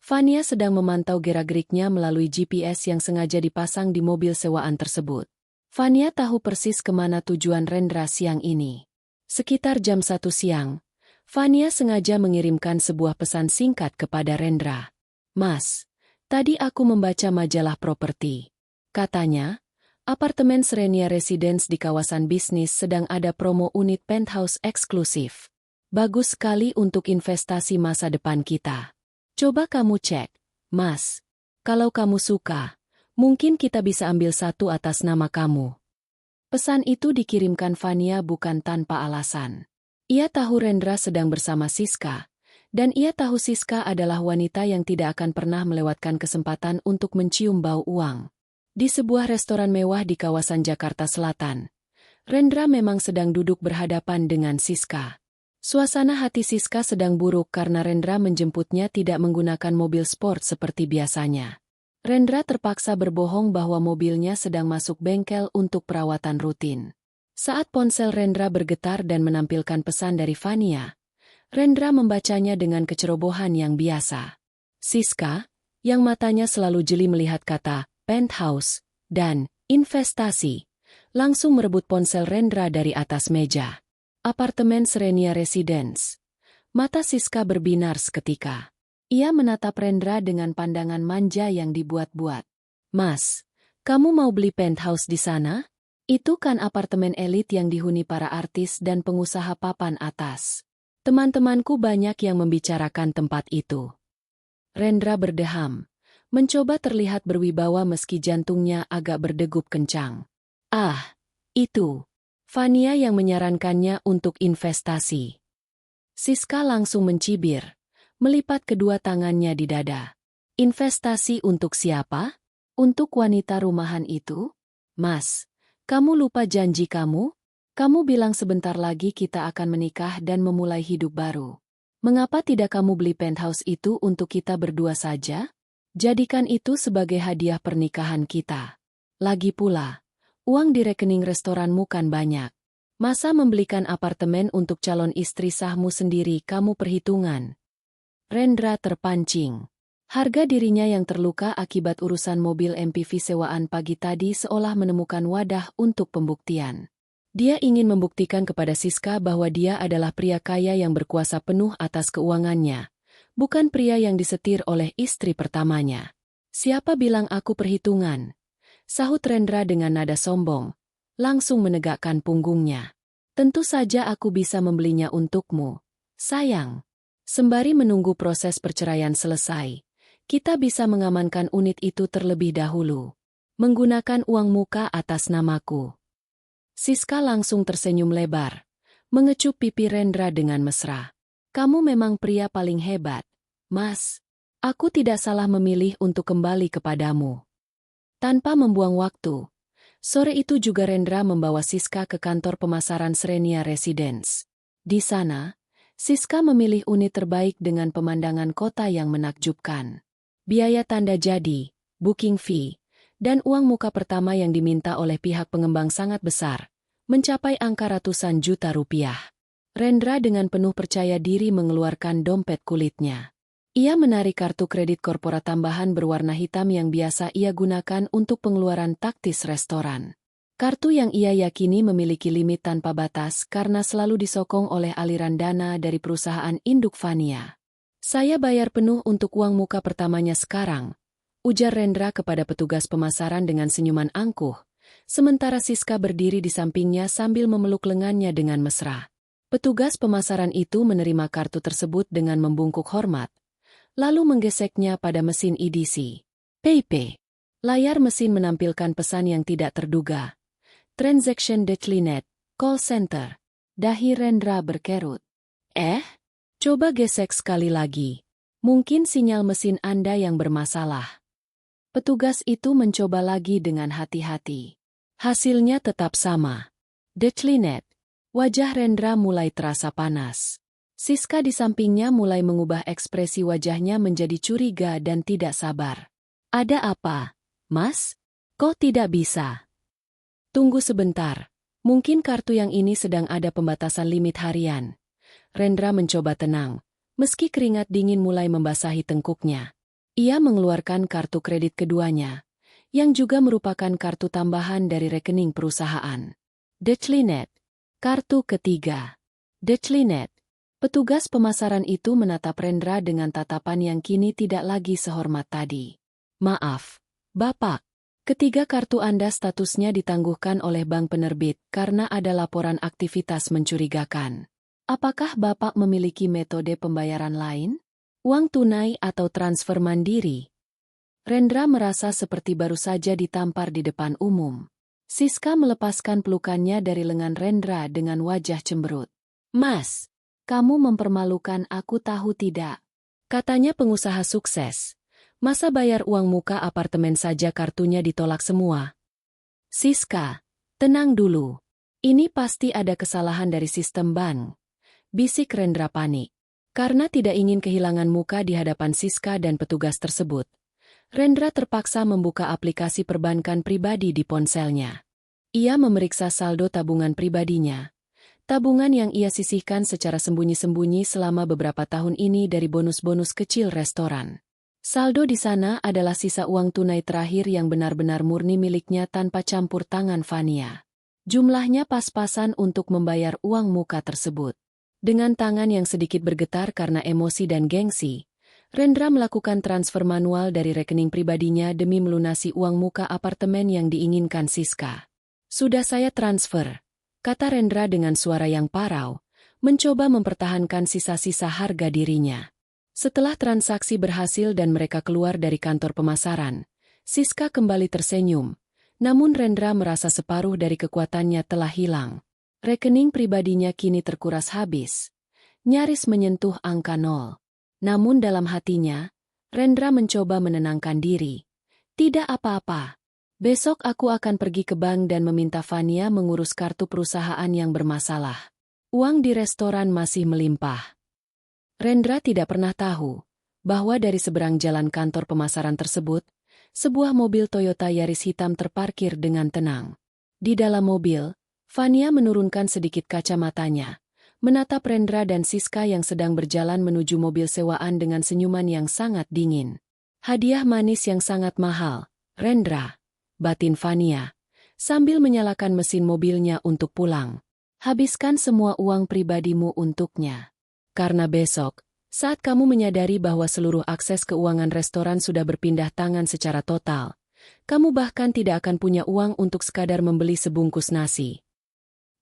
Fania sedang memantau gerak-geriknya melalui GPS yang sengaja dipasang di mobil sewaan tersebut. Fania tahu persis kemana tujuan Rendra siang ini. Sekitar jam 1 siang, Fania sengaja mengirimkan sebuah pesan singkat kepada Rendra. Mas, tadi aku membaca majalah properti. Katanya, apartemen Serenia Residence di kawasan bisnis sedang ada promo unit penthouse eksklusif. Bagus sekali untuk investasi masa depan kita. Coba kamu cek, Mas. Kalau kamu suka, mungkin kita bisa ambil satu atas nama kamu. Pesan itu dikirimkan Fania bukan tanpa alasan. Ia tahu Rendra sedang bersama Siska, dan ia tahu Siska adalah wanita yang tidak akan pernah melewatkan kesempatan untuk mencium bau uang. Di sebuah restoran mewah di kawasan Jakarta Selatan, Rendra memang sedang duduk berhadapan dengan Siska. Suasana hati Siska sedang buruk karena Rendra menjemputnya tidak menggunakan mobil sport seperti biasanya. Rendra terpaksa berbohong bahwa mobilnya sedang masuk bengkel untuk perawatan rutin. Saat ponsel Rendra bergetar dan menampilkan pesan dari Fania, Rendra membacanya dengan kecerobohan yang biasa. Siska, yang matanya selalu jeli melihat kata penthouse dan investasi, langsung merebut ponsel Rendra dari atas meja. Apartemen Serenia Residence. Mata Siska berbinar seketika. Ia menatap Rendra dengan pandangan manja yang dibuat-buat. Mas, kamu mau beli penthouse di sana? Itu kan apartemen elit yang dihuni para artis dan pengusaha papan atas. Teman-temanku banyak yang membicarakan tempat itu. Rendra berdeham, mencoba terlihat berwibawa meski jantungnya agak berdegup kencang. Ah, itu. Fania yang menyarankannya untuk investasi. Siska langsung mencibir, melipat kedua tangannya di dada. Investasi untuk siapa? Untuk wanita rumahan itu? Mas, Kamu lupa janji kamu? Kamu bilang sebentar lagi kita akan menikah dan memulai hidup baru. Mengapa tidak kamu beli penthouse itu untuk kita berdua saja? Jadikan itu sebagai hadiah pernikahan kita. Lagi pula, uang di rekening restoranmu kan banyak. Masa membelikan apartemen untuk calon istri sahmu sendiri kamu perhitungan? Rendra terpancing. Harga dirinya yang terluka akibat urusan mobil MPV sewaan pagi tadi seolah menemukan wadah untuk pembuktian. Dia ingin membuktikan kepada Siska bahwa dia adalah pria kaya yang berkuasa penuh atas keuangannya, bukan pria yang disetir oleh istri pertamanya. Siapa bilang aku perhitungan? Sahut Rendra dengan nada sombong, langsung menegakkan punggungnya. Tentu saja aku bisa membelinya untukmu, sayang. Sembari menunggu proses perceraian selesai, kita bisa mengamankan unit itu terlebih dahulu. Menggunakan uang muka atas namaku. Siska langsung tersenyum lebar, mengecup pipi Rendra dengan mesra. Kamu memang pria paling hebat, Mas. Aku tidak salah memilih untuk kembali kepadamu. Tanpa membuang waktu, sore itu juga Rendra membawa Siska ke kantor pemasaran Serenia Residence. Di sana, Siska memilih unit terbaik dengan pemandangan kota yang menakjubkan. Biaya tanda jadi, booking fee, dan uang muka pertama yang diminta oleh pihak pengembang sangat besar, mencapai angka ratusan juta rupiah. Rendra dengan penuh percaya diri mengeluarkan dompet kulitnya. Ia menarik kartu kredit korporat tambahan berwarna hitam yang biasa ia gunakan untuk pengeluaran taktis restoran. Kartu yang ia yakini memiliki limit tanpa batas karena selalu disokong oleh aliran dana dari perusahaan induk Vania. Saya bayar penuh untuk uang muka pertamanya sekarang, ujar Rendra kepada petugas pemasaran dengan senyuman angkuh, sementara Siska berdiri di sampingnya sambil memeluk lengannya dengan mesra. Petugas pemasaran itu menerima kartu tersebut dengan membungkuk hormat, lalu menggeseknya pada mesin EDC. PayPay. Layar mesin menampilkan pesan yang tidak terduga. Transaction declined, call center. Dahi Rendra berkerut. Coba gesek sekali lagi. Mungkin sinyal mesin Anda yang bermasalah. Petugas itu mencoba lagi dengan hati-hati. Hasilnya tetap sama. Declined. Wajah Rendra mulai terasa panas. Siska di sampingnya mulai mengubah ekspresi wajahnya menjadi curiga dan tidak sabar. Ada apa, Mas? Kok tidak bisa? Tunggu sebentar, mungkin kartu yang ini sedang ada pembatasan limit harian. Rendra mencoba tenang, meski keringat dingin mulai membasahi tengkuknya. Ia mengeluarkan kartu kredit keduanya, yang juga merupakan kartu tambahan dari rekening perusahaan. Declined. Kartu ketiga. Declined. Petugas pemasaran itu menatap Rendra dengan tatapan yang kini tidak lagi sehormat tadi. Maaf, Bapak. Ketiga kartu Anda statusnya ditangguhkan oleh bank penerbit karena ada laporan aktivitas mencurigakan. Apakah Bapak memiliki metode pembayaran lain? Uang tunai atau transfer mandiri? Rendra merasa seperti baru saja ditampar di depan umum. Siska melepaskan pelukannya dari lengan Rendra dengan wajah cemberut. Mas, kamu mempermalukan aku tahu tidak? Katanya pengusaha sukses. Masa bayar uang muka apartemen saja kartunya ditolak semua? Siska, tenang dulu. Ini pasti ada kesalahan dari sistem bank. Bisik Rendra panik. Karena tidak ingin kehilangan muka di hadapan Siska dan petugas tersebut, Rendra terpaksa membuka aplikasi perbankan pribadi di ponselnya. Ia memeriksa saldo tabungan pribadinya. Tabungan yang ia sisihkan secara sembunyi-sembunyi selama beberapa tahun ini dari bonus-bonus kecil restoran. Saldo di sana adalah sisa uang tunai terakhir yang benar-benar murni miliknya tanpa campur tangan Vania. Jumlahnya pas-pasan untuk membayar uang muka tersebut. Dengan tangan yang sedikit bergetar karena emosi dan gengsi, Rendra melakukan transfer manual dari rekening pribadinya demi melunasi uang muka apartemen yang diinginkan Siska. Sudah saya transfer, kata Rendra dengan suara yang parau, mencoba mempertahankan sisa-sisa harga dirinya. Setelah transaksi berhasil dan mereka keluar dari kantor pemasaran, Siska kembali tersenyum, namun Rendra merasa separuh dari kekuatannya telah hilang. Rekening pribadinya kini terkuras habis, nyaris menyentuh angka 0. Namun dalam hatinya, Rendra mencoba menenangkan diri. Tidak apa-apa. Besok aku akan pergi ke bank dan meminta Fania mengurus kartu perusahaan yang bermasalah. Uang di restoran masih melimpah. Rendra tidak pernah tahu bahwa dari seberang jalan kantor pemasaran tersebut, sebuah mobil Toyota Yaris hitam terparkir dengan tenang. Di dalam mobil, Fania menurunkan sedikit kacamatanya, menatap Rendra dan Siska yang sedang berjalan menuju mobil sewaan dengan senyuman yang sangat dingin. Hadiah manis yang sangat mahal, Rendra, batin Fania, sambil menyalakan mesin mobilnya untuk pulang. Habiskan semua uang pribadimu untuknya. Karena besok, saat kamu menyadari bahwa seluruh akses keuangan restoran sudah berpindah tangan secara total, kamu bahkan tidak akan punya uang untuk sekadar membeli sebungkus nasi.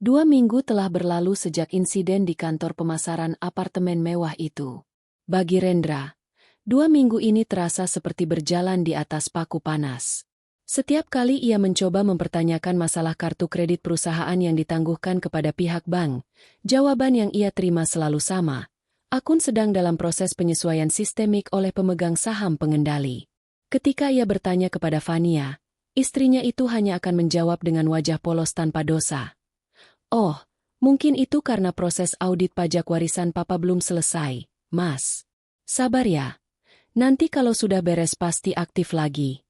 2 minggu telah berlalu sejak insiden di kantor pemasaran apartemen mewah itu. Bagi Rendra, 2 minggu ini terasa seperti berjalan di atas paku panas. Setiap kali ia mencoba mempertanyakan masalah kartu kredit perusahaan yang ditangguhkan kepada pihak bank, jawaban yang ia terima selalu sama. Akun sedang dalam proses penyesuaian sistemik oleh pemegang saham pengendali. Ketika ia bertanya kepada Fania, istrinya itu hanya akan menjawab dengan wajah polos tanpa dosa. Oh, mungkin itu karena proses audit pajak warisan papa belum selesai, Mas. Sabar ya. Nanti kalau sudah beres pasti aktif lagi.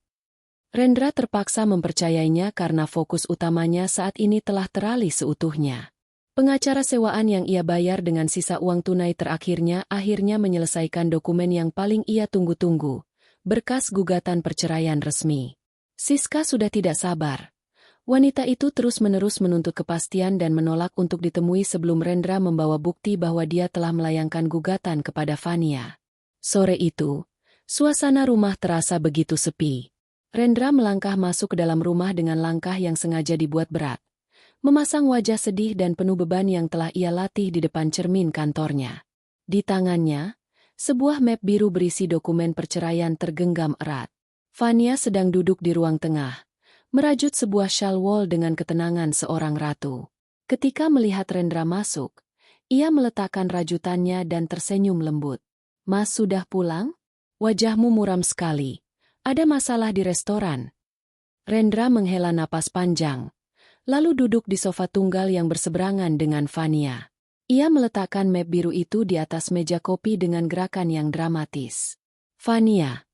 Rendra terpaksa mempercayainya karena fokus utamanya saat ini telah teralih seutuhnya. Pengacara sewaan yang ia bayar dengan sisa uang tunai terakhirnya akhirnya menyelesaikan dokumen yang paling ia tunggu-tunggu, berkas gugatan perceraian resmi. Siska sudah tidak sabar. Wanita itu terus-menerus menuntut kepastian dan menolak untuk ditemui sebelum Rendra membawa bukti bahwa dia telah melayangkan gugatan kepada Fania. Sore itu, suasana rumah terasa begitu sepi. Rendra melangkah masuk ke dalam rumah dengan langkah yang sengaja dibuat berat, memasang wajah sedih dan penuh beban yang telah ia latih di depan cermin kantornya. Di tangannya, sebuah map biru berisi dokumen perceraian tergenggam erat. Fania sedang duduk di ruang tengah, merajut sebuah shawl wol dengan ketenangan seorang ratu. Ketika melihat Rendra masuk, ia meletakkan rajutannya dan tersenyum lembut. Mas sudah pulang? Wajahmu muram sekali. Ada masalah di restoran? Rendra menghela napas panjang, lalu duduk di sofa tunggal yang berseberangan dengan Fania. Ia meletakkan map biru itu di atas meja kopi dengan gerakan yang dramatis. Fania,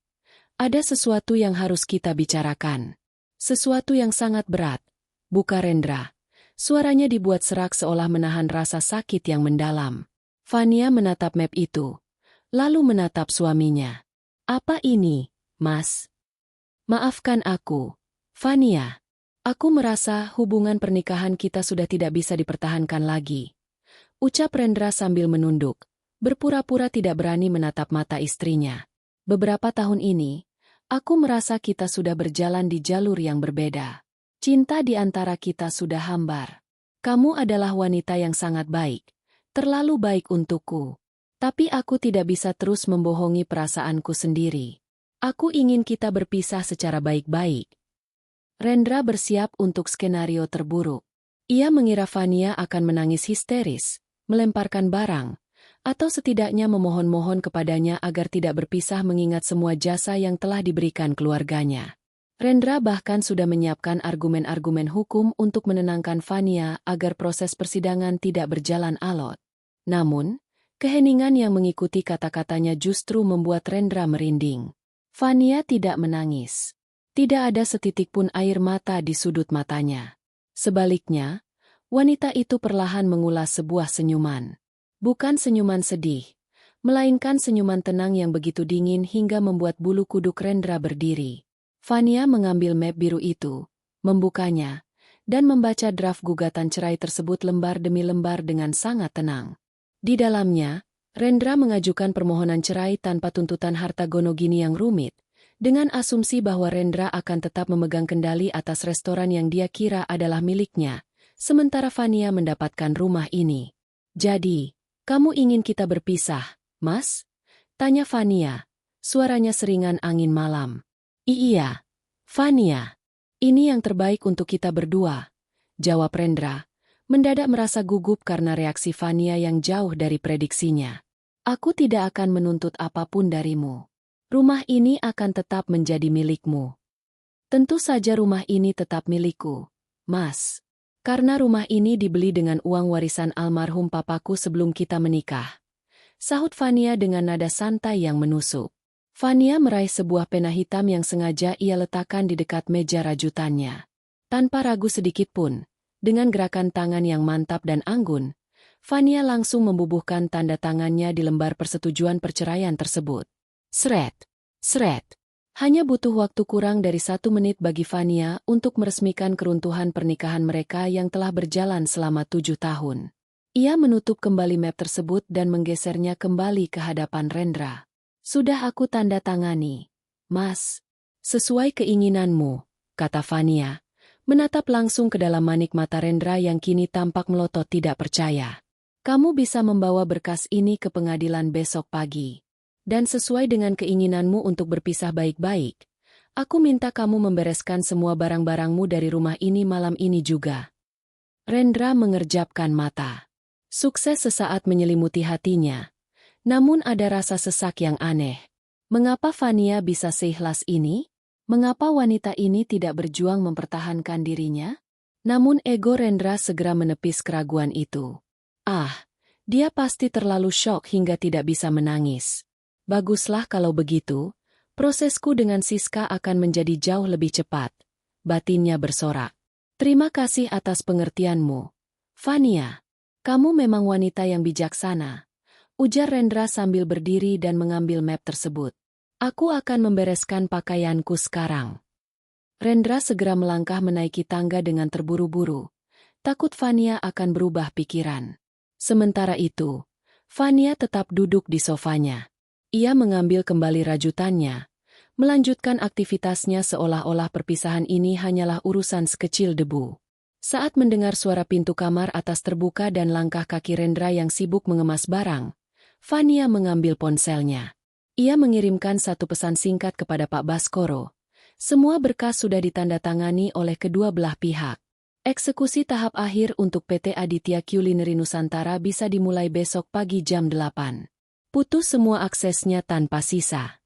ada sesuatu yang harus kita bicarakan. Sesuatu yang sangat berat, buka Rendra. Suaranya dibuat serak seolah menahan rasa sakit yang mendalam. Fania menatap map itu, lalu menatap suaminya. Apa ini, Mas? Maafkan aku, Fania. Aku merasa hubungan pernikahan kita sudah tidak bisa dipertahankan lagi. Ucap Rendra sambil menunduk, berpura-pura tidak berani menatap mata istrinya. Beberapa tahun ini, aku merasa kita sudah berjalan di jalur yang berbeda. Cinta di antara kita sudah hambar. Kamu adalah wanita yang sangat baik, terlalu baik untukku. Tapi aku tidak bisa terus membohongi perasaanku sendiri. Aku ingin kita berpisah secara baik-baik. Rendra bersiap untuk skenario terburuk. Ia mengira Fania akan menangis histeris, melemparkan barang, atau setidaknya memohon-mohon kepadanya agar tidak berpisah mengingat semua jasa yang telah diberikan keluarganya. Rendra bahkan sudah menyiapkan argumen-argumen hukum untuk menenangkan Fania agar proses persidangan tidak berjalan alot. Namun, keheningan yang mengikuti kata-katanya justru membuat Rendra merinding. Fania tidak menangis. Tidak ada setitik pun air mata di sudut matanya. Sebaliknya, wanita itu perlahan mengulas sebuah senyuman. Bukan senyuman sedih, melainkan senyuman tenang yang begitu dingin hingga membuat bulu kuduk Rendra berdiri. Fania mengambil map biru itu, membukanya, dan membaca draft gugatan cerai tersebut lembar demi lembar dengan sangat tenang. Di dalamnya, Rendra mengajukan permohonan cerai tanpa tuntutan harta gonogini yang rumit, dengan asumsi bahwa Rendra akan tetap memegang kendali atas restoran yang dia kira adalah miliknya, sementara Fania mendapatkan rumah ini. Jadi, kamu ingin kita berpisah, Mas? Tanya Fania, suaranya seringan angin malam. Iya, Fania. Ini yang terbaik untuk kita berdua, jawab Rendra, mendadak merasa gugup karena reaksi Fania yang jauh dari prediksinya. Aku tidak akan menuntut apapun darimu. Rumah ini akan tetap menjadi milikmu. Tentu saja rumah ini tetap milikku, Mas. Karena rumah ini dibeli dengan uang warisan almarhum papaku sebelum kita menikah. Sahut Fania dengan nada santai yang menusuk. Fania meraih sebuah pena hitam yang sengaja ia letakkan di dekat meja rajutannya. Tanpa ragu sedikit pun, dengan gerakan tangan yang mantap dan anggun, Fania langsung membubuhkan tanda tangannya di lembar persetujuan perceraian tersebut. Sret, sret. Hanya butuh waktu kurang dari 1 menit bagi Fania untuk meresmikan keruntuhan pernikahan mereka yang telah berjalan selama 7 tahun. Ia menutup kembali map tersebut dan menggesernya kembali ke hadapan Rendra. Sudah aku tanda tangani, Mas. Sesuai keinginanmu, kata Fania, menatap langsung ke dalam manik mata Rendra yang kini tampak melotot tidak percaya. Kamu bisa membawa berkas ini ke pengadilan besok pagi. Dan sesuai dengan keinginanmu untuk berpisah baik-baik, aku minta kamu membereskan semua barang-barangmu dari rumah ini malam ini juga. Rendra mengerjapkan mata. Sukses sesaat menyelimuti hatinya. Namun ada rasa sesak yang aneh. Mengapa Fania bisa seikhlas ini? Mengapa wanita ini tidak berjuang mempertahankan dirinya? Namun ego Rendra segera menepis keraguan itu. Dia pasti terlalu syok hingga tidak bisa menangis. Baguslah kalau begitu, prosesku dengan Siska akan menjadi jauh lebih cepat. Batinnya bersorak. Terima kasih atas pengertianmu, Fania. Kamu memang wanita yang bijaksana, ujar Rendra sambil berdiri dan mengambil map tersebut. Aku akan membereskan pakaianku sekarang. Rendra segera melangkah menaiki tangga dengan terburu-buru. Takut Fania akan berubah pikiran. Sementara itu, Fania tetap duduk di sofanya. Ia mengambil kembali rajutannya, melanjutkan aktivitasnya seolah-olah perpisahan ini hanyalah urusan sekecil debu. Saat mendengar suara pintu kamar atas terbuka dan langkah kaki Rendra yang sibuk mengemas barang, Fania mengambil ponselnya. Ia mengirimkan satu pesan singkat kepada Pak Baskoro. Semua berkas sudah ditandatangani oleh kedua belah pihak. Eksekusi tahap akhir untuk PT Aditya Culinary Nusantara bisa dimulai besok pagi jam 8. Putus semua aksesnya tanpa sisa.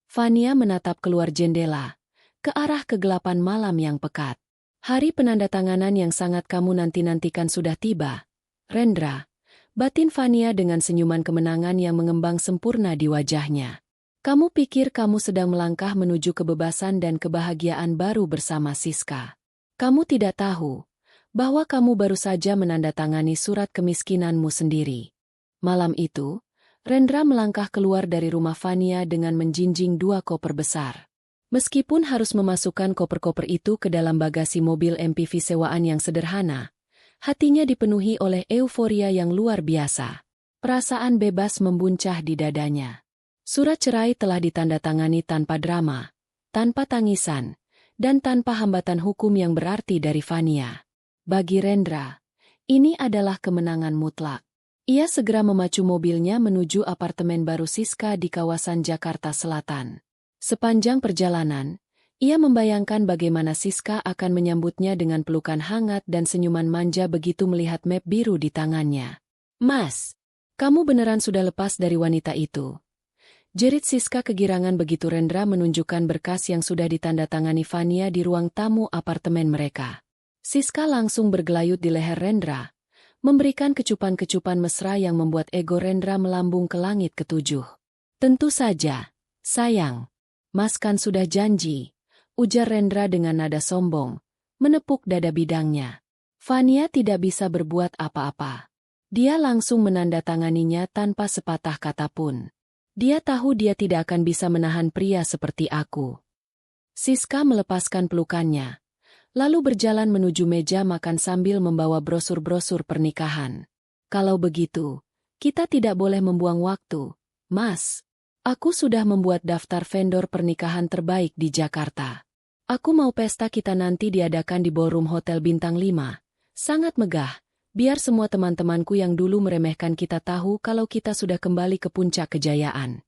Fania menatap keluar jendela, ke arah kegelapan malam yang pekat. Hari penandatanganan yang sangat kamu nanti-nantikan sudah tiba, Rendra. Batin Fania dengan senyuman kemenangan yang mengembang sempurna di wajahnya. Kamu pikir kamu sedang melangkah menuju kebebasan dan kebahagiaan baru bersama Siska. Kamu tidak tahu bahwa kamu baru saja menandatangani surat kemiskinanmu sendiri. Malam itu, Rendra melangkah keluar dari rumah Fania dengan menjinjing 2 koper besar. Meskipun harus memasukkan koper-koper itu ke dalam bagasi mobil MPV sewaan yang sederhana, hatinya dipenuhi oleh euforia yang luar biasa. Perasaan bebas membuncah di dadanya. Surat cerai telah ditandatangani tanpa drama, tanpa tangisan, dan tanpa hambatan hukum yang berarti dari Fania. Bagi Rendra, ini adalah kemenangan mutlak. Ia segera memacu mobilnya menuju apartemen baru Siska di kawasan Jakarta Selatan. Sepanjang perjalanan, ia membayangkan bagaimana Siska akan menyambutnya dengan pelukan hangat dan senyuman manja begitu melihat map biru di tangannya. Mas, kamu beneran sudah lepas dari wanita itu. Jerit Siska kegirangan begitu Rendra menunjukkan berkas yang sudah ditandatangani Fania di ruang tamu apartemen mereka. Siska langsung bergelayut di leher Rendra, memberikan kecupan-kecupan mesra yang membuat ego Rendra melambung ke langit ketujuh. Tentu saja, sayang. Mas kan sudah janji, ujar Rendra dengan nada sombong, menepuk dada bidangnya. Fania tidak bisa berbuat apa-apa. Dia langsung menandatanganinya tanpa sepatah kata pun. Dia tahu dia tidak akan bisa menahan pria seperti aku. Siska melepaskan pelukannya, lalu berjalan menuju meja makan sambil membawa brosur-brosur pernikahan. Kalau begitu, kita tidak boleh membuang waktu, Mas. Aku sudah membuat daftar vendor pernikahan terbaik di Jakarta. Aku mau pesta kita nanti diadakan di ballroom Hotel Bintang 5. Sangat megah, biar semua teman-temanku yang dulu meremehkan kita tahu kalau kita sudah kembali ke puncak kejayaan.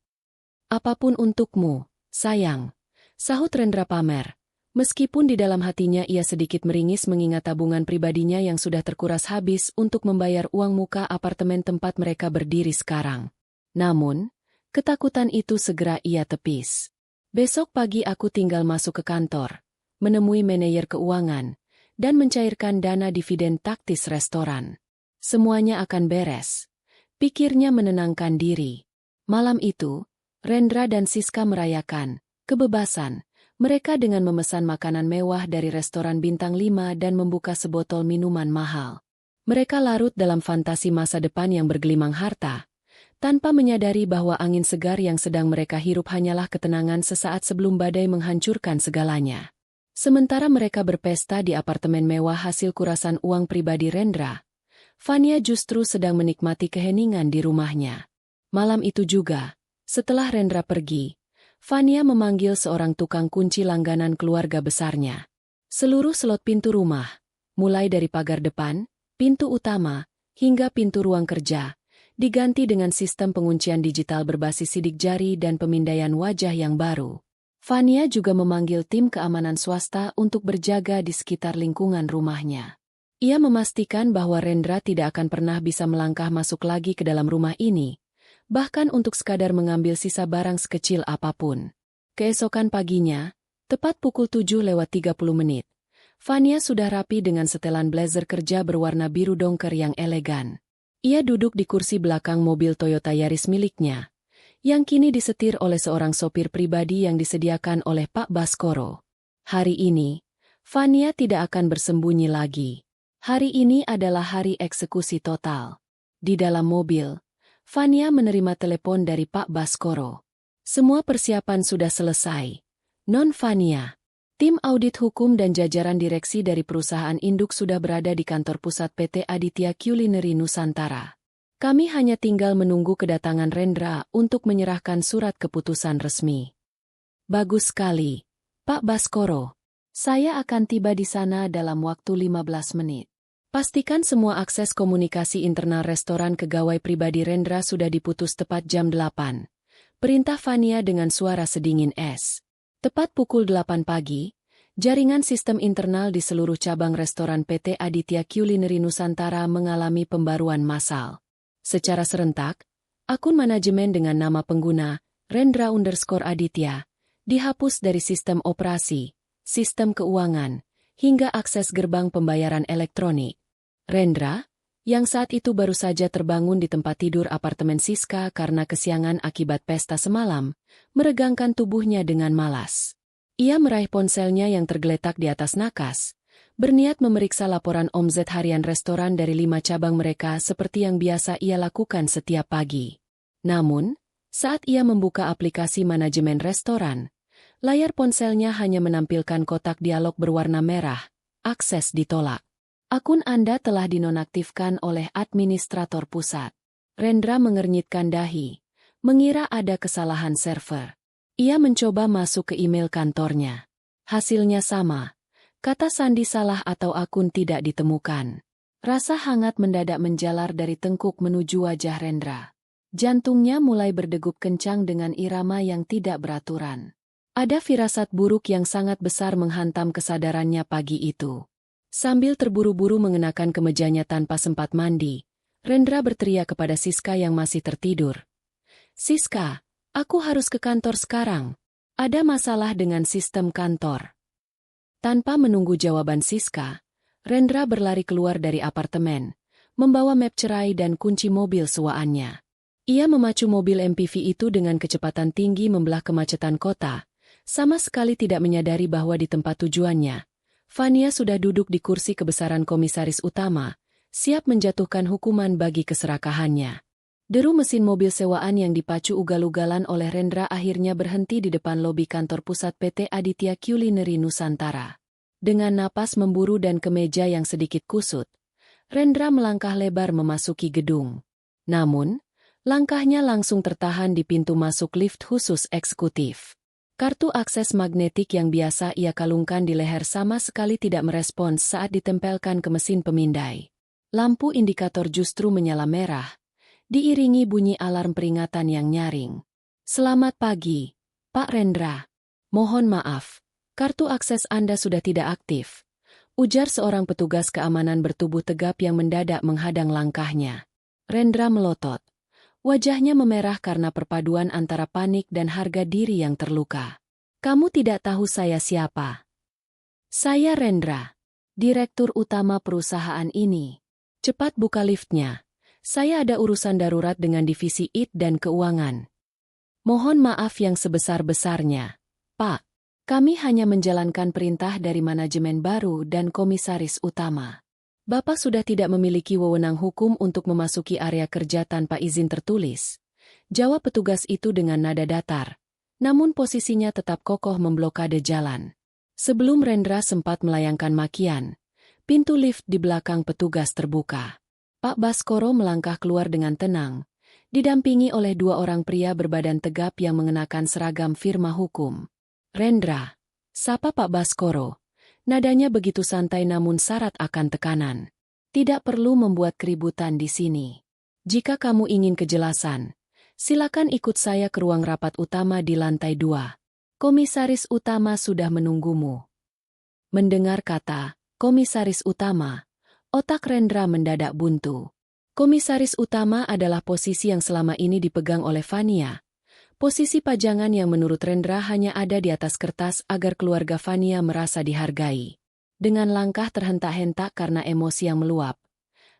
Apapun untukmu, sayang, sahut Rendra pamer. Meskipun di dalam hatinya ia sedikit meringis mengingat tabungan pribadinya yang sudah terkuras habis untuk membayar uang muka apartemen tempat mereka berdiri sekarang. Namun, ketakutan itu segera ia tepis. Besok pagi aku tinggal masuk ke kantor. menemui manajer keuangan, dan mencairkan dana dividen taktis restoran. Semuanya akan beres. Pikirnya menenangkan diri. Malam itu, Rendra dan Siska merayakan kebebasan mereka dengan memesan makanan mewah dari restoran bintang 5 dan membuka sebotol minuman mahal. Mereka larut dalam fantasi masa depan yang bergelimang harta, tanpa menyadari bahwa angin segar yang sedang mereka hirup hanyalah ketenangan sesaat sebelum badai menghancurkan segalanya. Sementara mereka berpesta di apartemen mewah hasil kurasan uang pribadi Rendra, Fania justru sedang menikmati keheningan di rumahnya. Malam itu juga, setelah Rendra pergi, Fania memanggil seorang tukang kunci langganan keluarga besarnya. Seluruh slot pintu rumah, mulai dari pagar depan, pintu utama, hingga pintu ruang kerja, diganti dengan sistem penguncian digital berbasis sidik jari dan pemindaian wajah yang baru. Fania juga memanggil tim keamanan swasta untuk berjaga di sekitar lingkungan rumahnya. Ia memastikan bahwa Rendra tidak akan pernah bisa melangkah masuk lagi ke dalam rumah ini, bahkan untuk sekadar mengambil sisa barang sekecil apapun. Keesokan paginya, tepat pukul 7:30, Fania sudah rapi dengan setelan blazer kerja berwarna biru dongker yang elegan. Ia duduk di kursi belakang mobil Toyota Yaris miliknya, yang kini disetir oleh seorang sopir pribadi yang disediakan oleh Pak Baskoro. Hari ini, Fania tidak akan bersembunyi lagi. Hari ini adalah hari eksekusi total. Di dalam mobil, Fania menerima telepon dari Pak Baskoro. Semua persiapan sudah selesai. Non Fania, tim audit hukum dan jajaran direksi dari perusahaan induk sudah berada di kantor pusat PT Aditya Culinary Nusantara. Kami hanya tinggal menunggu kedatangan Rendra untuk menyerahkan surat keputusan resmi. Bagus sekali, Pak Baskoro. Saya akan tiba di sana dalam waktu 15 menit. Pastikan semua akses komunikasi internal restoran pegawai pribadi Rendra sudah diputus tepat jam 8. Perintah Fania dengan suara sedingin es. Tepat pukul 8 pagi, jaringan sistem internal di seluruh cabang restoran PT Aditya Culinary Nusantara mengalami pembaruan massal. Secara serentak, akun manajemen dengan nama pengguna, Rendra_Aditya, dihapus dari sistem operasi, sistem keuangan, hingga akses gerbang pembayaran elektronik. Rendra, yang saat itu baru saja terbangun di tempat tidur apartemen Siska karena kesiangan akibat pesta semalam, meregangkan tubuhnya dengan malas. Ia meraih ponselnya yang tergeletak di atas nakas, berniat memeriksa laporan omzet harian restoran dari 5 cabang mereka seperti yang biasa ia lakukan setiap pagi. Namun, saat ia membuka aplikasi manajemen restoran, layar ponselnya hanya menampilkan kotak dialog berwarna merah, akses ditolak. Akun Anda telah dinonaktifkan oleh administrator pusat. Rendra mengernyitkan dahi, mengira ada kesalahan server. Ia mencoba masuk ke email kantornya. Hasilnya sama. Kata sandi salah atau akun tidak ditemukan. Rasa hangat mendadak menjalar dari tengkuk menuju wajah Rendra. Jantungnya mulai berdegup kencang dengan irama yang tidak beraturan. Ada firasat buruk yang sangat besar menghantam kesadarannya pagi itu. Sambil terburu-buru mengenakan kemejanya tanpa sempat mandi, Rendra berteriak kepada Siska yang masih tertidur. Siska, aku harus ke kantor sekarang. Ada masalah dengan sistem kantor. Tanpa menunggu jawaban Siska, Rendra berlari keluar dari apartemen, membawa map cerai dan kunci mobil sewaannya. Ia memacu mobil MPV itu dengan kecepatan tinggi membelah kemacetan kota, sama sekali tidak menyadari bahwa di tempat tujuannya, Fania sudah duduk di kursi kebesaran komisaris utama, siap menjatuhkan hukuman bagi keserakahannya. Deru mesin mobil sewaan yang dipacu ugal-ugalan oleh Rendra akhirnya berhenti di depan lobi kantor pusat PT Aditya Culinary Nusantara. Dengan napas memburu dan kemeja yang sedikit kusut, Rendra melangkah lebar memasuki gedung. Namun, langkahnya langsung tertahan di pintu masuk lift khusus eksekutif. Kartu akses magnetik yang biasa ia kalungkan di leher sama sekali tidak merespons saat ditempelkan ke mesin pemindai. Lampu indikator justru menyala merah, diiringi bunyi alarm peringatan yang nyaring. Selamat pagi, Pak Rendra. Mohon maaf, kartu akses Anda sudah tidak aktif, ujar seorang petugas keamanan bertubuh tegap yang mendadak menghadang langkahnya. Rendra melotot. Wajahnya memerah karena perpaduan antara panik dan harga diri yang terluka. Kamu tidak tahu saya siapa? Saya Rendra, direktur utama perusahaan ini. Cepat buka liftnya. Saya ada urusan darurat dengan divisi IT dan keuangan. Mohon maaf yang sebesar-besarnya, Pak. Kami hanya menjalankan perintah dari manajemen baru dan komisaris utama. Bapak sudah tidak memiliki wewenang hukum untuk memasuki area kerja tanpa izin tertulis. Jawab petugas itu dengan nada datar. Namun posisinya tetap kokoh memblokade jalan. Sebelum Rendra sempat melayangkan makian, pintu lift di belakang petugas terbuka. Pak Baskoro melangkah keluar dengan tenang, didampingi oleh dua orang pria berbadan tegap yang mengenakan seragam firma hukum. Rendra, sapa Pak Baskoro. Nadanya begitu santai namun syarat akan tekanan. Tidak perlu membuat keributan di sini. Jika kamu ingin kejelasan, silakan ikut saya ke ruang rapat utama di lantai 2. Komisaris utama sudah menunggumu. Mendengar kata komisaris utama, otak Rendra mendadak buntu. Komisaris utama adalah posisi yang selama ini dipegang oleh Fania. Posisi pajangan yang menurut Rendra hanya ada di atas kertas agar keluarga Fania merasa dihargai. Dengan langkah terhentak-hentak karena emosi yang meluap,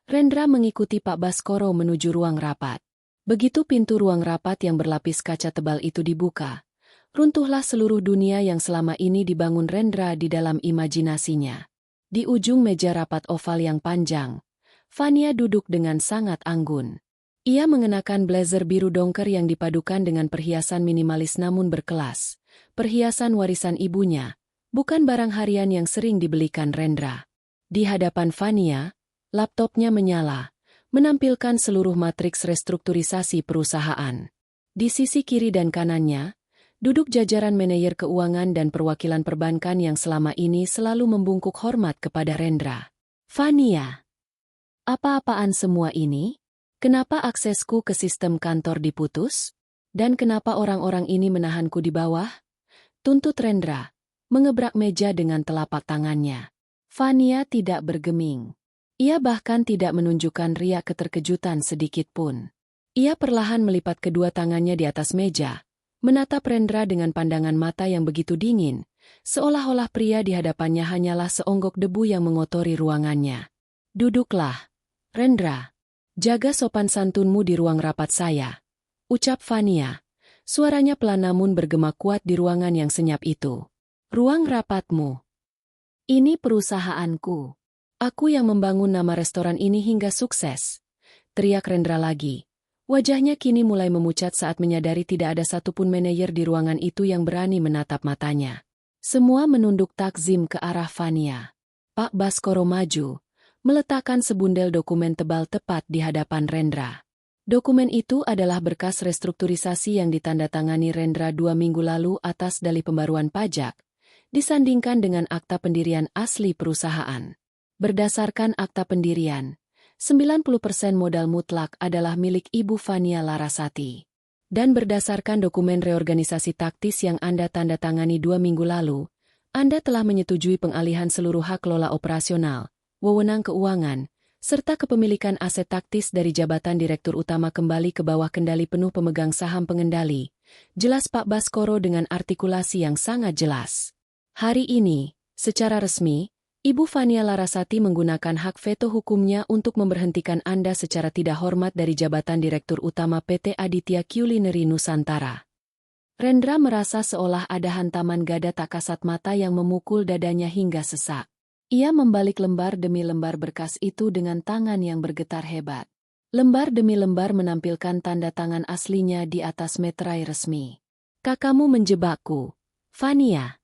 Rendra mengikuti Pak Baskoro menuju ruang rapat. Begitu pintu ruang rapat yang berlapis kaca tebal itu dibuka, runtuhlah seluruh dunia yang selama ini dibangun Rendra di dalam imajinasinya. Di ujung meja rapat oval yang panjang, Fania duduk dengan sangat anggun. Ia mengenakan blazer biru dongker yang dipadukan dengan perhiasan minimalis namun berkelas. Perhiasan warisan ibunya, bukan barang harian yang sering dibelikan Rendra. Di hadapan Fania, laptopnya menyala, menampilkan seluruh matriks restrukturisasi perusahaan. Di sisi kiri dan kanannya, duduk jajaran manajer keuangan dan perwakilan perbankan yang selama ini selalu membungkuk hormat kepada Rendra. Fania, apa-apaan semua ini? Kenapa aksesku ke sistem kantor diputus? Dan kenapa orang-orang ini menahanku di bawah? Tuntut Rendra, mengebrak meja dengan telapak tangannya. Fania tidak bergeming. Ia bahkan tidak menunjukkan riak keterkejutan sedikitpun. Ia perlahan melipat kedua tangannya di atas meja, menatap Rendra dengan pandangan mata yang begitu dingin, seolah-olah pria di hadapannya hanyalah seonggok debu yang mengotori ruangannya. Duduklah, Rendra. Jaga sopan santunmu di ruang rapat saya, ucap Fania. Suaranya pelan namun bergema kuat di ruangan yang senyap itu. Ruang rapatmu. Ini perusahaanku. Aku yang membangun nama restoran ini hingga sukses. Teriak Rendra lagi. Wajahnya kini mulai memucat saat menyadari tidak ada satupun manajer di ruangan itu yang berani menatap matanya. Semua menunduk takzim ke arah Fania. Pak Baskoro maju, meletakkan sebundel dokumen tebal tepat di hadapan Rendra. Dokumen itu adalah berkas restrukturisasi yang ditandatangani Rendra 2 minggu lalu atas dalih pembaruan pajak, disandingkan dengan akta pendirian asli perusahaan. Berdasarkan akta pendirian, 90% modal mutlak adalah milik Ibu Fania Larasati. Dan berdasarkan dokumen reorganisasi taktis yang Anda tandatangani 2 minggu lalu, Anda telah menyetujui pengalihan seluruh hak kelola operasional, wewenang keuangan, serta kepemilikan aset taktis dari jabatan Direktur Utama kembali ke bawah kendali penuh pemegang saham pengendali. Jelas Pak Baskoro dengan artikulasi yang sangat jelas. Hari ini, secara resmi, Ibu Fania Larasati menggunakan hak veto hukumnya untuk memberhentikan Anda secara tidak hormat dari jabatan Direktur Utama PT Aditya Culinary Nusantara. Rendra merasa seolah ada hantaman gada tak kasat mata yang memukul dadanya hingga sesak. Ia membalik lembar demi lembar berkas itu dengan tangan yang bergetar hebat. Lembar demi lembar menampilkan tanda tangan aslinya di atas meterai resmi. Kakakmu menjebakku, Fania.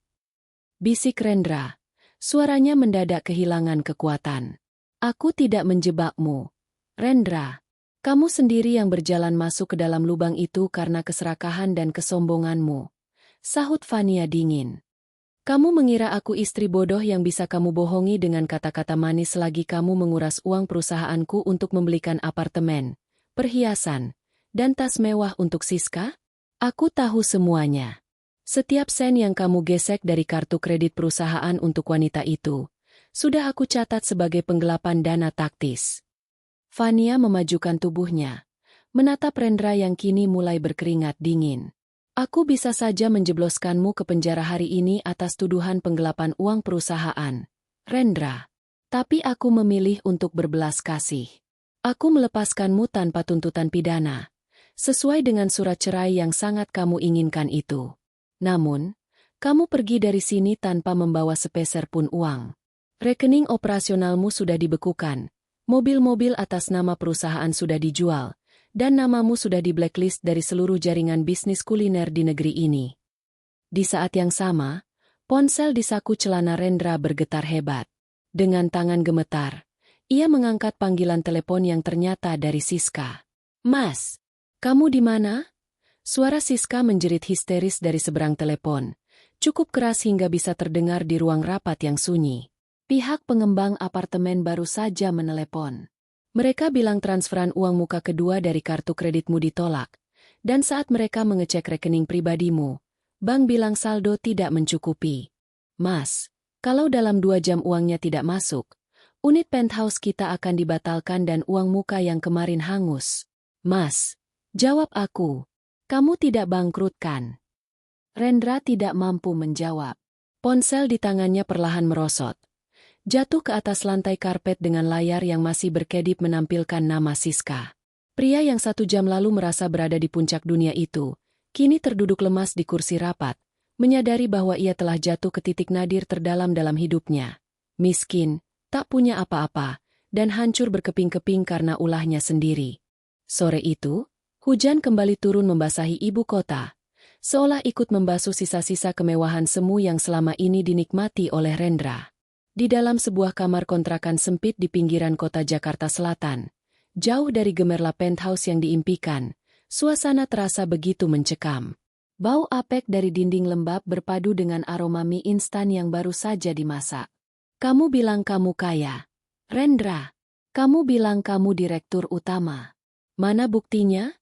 Bisik Rendra. Suaranya mendadak kehilangan kekuatan. Aku tidak menjebakmu, Rendra. Kamu sendiri yang berjalan masuk ke dalam lubang itu karena keserakahan dan kesombonganmu, sahut Fania dingin. Kamu mengira aku istri bodoh yang bisa kamu bohongi dengan kata-kata manis selagi kamu menguras uang perusahaanku untuk membelikan apartemen, perhiasan, dan tas mewah untuk Siska? Aku tahu semuanya. Setiap sen yang kamu gesek dari kartu kredit perusahaan untuk wanita itu, sudah aku catat sebagai penggelapan dana taktis. Fania memajukan tubuhnya, menatap Rendra yang kini mulai berkeringat dingin. Aku bisa saja menjebloskanmu ke penjara hari ini atas tuduhan penggelapan uang perusahaan, Rendra. Tapi aku memilih untuk berbelas kasih. Aku melepaskanmu tanpa tuntutan pidana, sesuai dengan surat cerai yang sangat kamu inginkan itu. Namun, kamu pergi dari sini tanpa membawa sepeser pun uang. Rekening operasionalmu sudah dibekukan, mobil-mobil atas nama perusahaan sudah dijual, dan namamu sudah di-blacklist dari seluruh jaringan bisnis kuliner di negeri ini. Di saat yang sama, ponsel di saku celana Rendra bergetar hebat. Dengan tangan gemetar, ia mengangkat panggilan telepon yang ternyata dari Siska. "Mas, kamu di mana?" Suara Siska menjerit histeris dari seberang telepon, cukup keras hingga bisa terdengar di ruang rapat yang sunyi. Pihak pengembang apartemen baru saja menelepon. Mereka bilang transferan uang muka kedua dari kartu kreditmu ditolak, dan saat mereka mengecek rekening pribadimu, bank bilang saldo tidak mencukupi. "Mas, kalau dalam 2 jam uangnya tidak masuk, unit penthouse kita akan dibatalkan dan uang muka yang kemarin hangus." "Mas, jawab aku, kamu tidak bangkrut kan?" Rendra tidak mampu menjawab. Ponsel di tangannya perlahan merosot, jatuh ke atas lantai karpet dengan layar yang masih berkedip menampilkan nama Siska. Pria yang 1 jam lalu merasa berada di puncak dunia itu, kini terduduk lemas di kursi rapat, menyadari bahwa ia telah jatuh ke titik nadir terdalam dalam hidupnya. Miskin, tak punya apa-apa, dan hancur berkeping-keping karena ulahnya sendiri. Sore itu, hujan kembali turun membasahi ibu kota, seolah ikut membasuh sisa-sisa kemewahan semu yang selama ini dinikmati oleh Rendra. Di dalam sebuah kamar kontrakan sempit di pinggiran kota Jakarta Selatan, jauh dari gemerlap penthouse yang diimpikan, suasana terasa begitu mencekam. Bau apek dari dinding lembab berpadu dengan aroma mie instan yang baru saja dimasak. "Kamu bilang kamu kaya, Rendra. Kamu bilang kamu direktur utama. Mana buktinya?"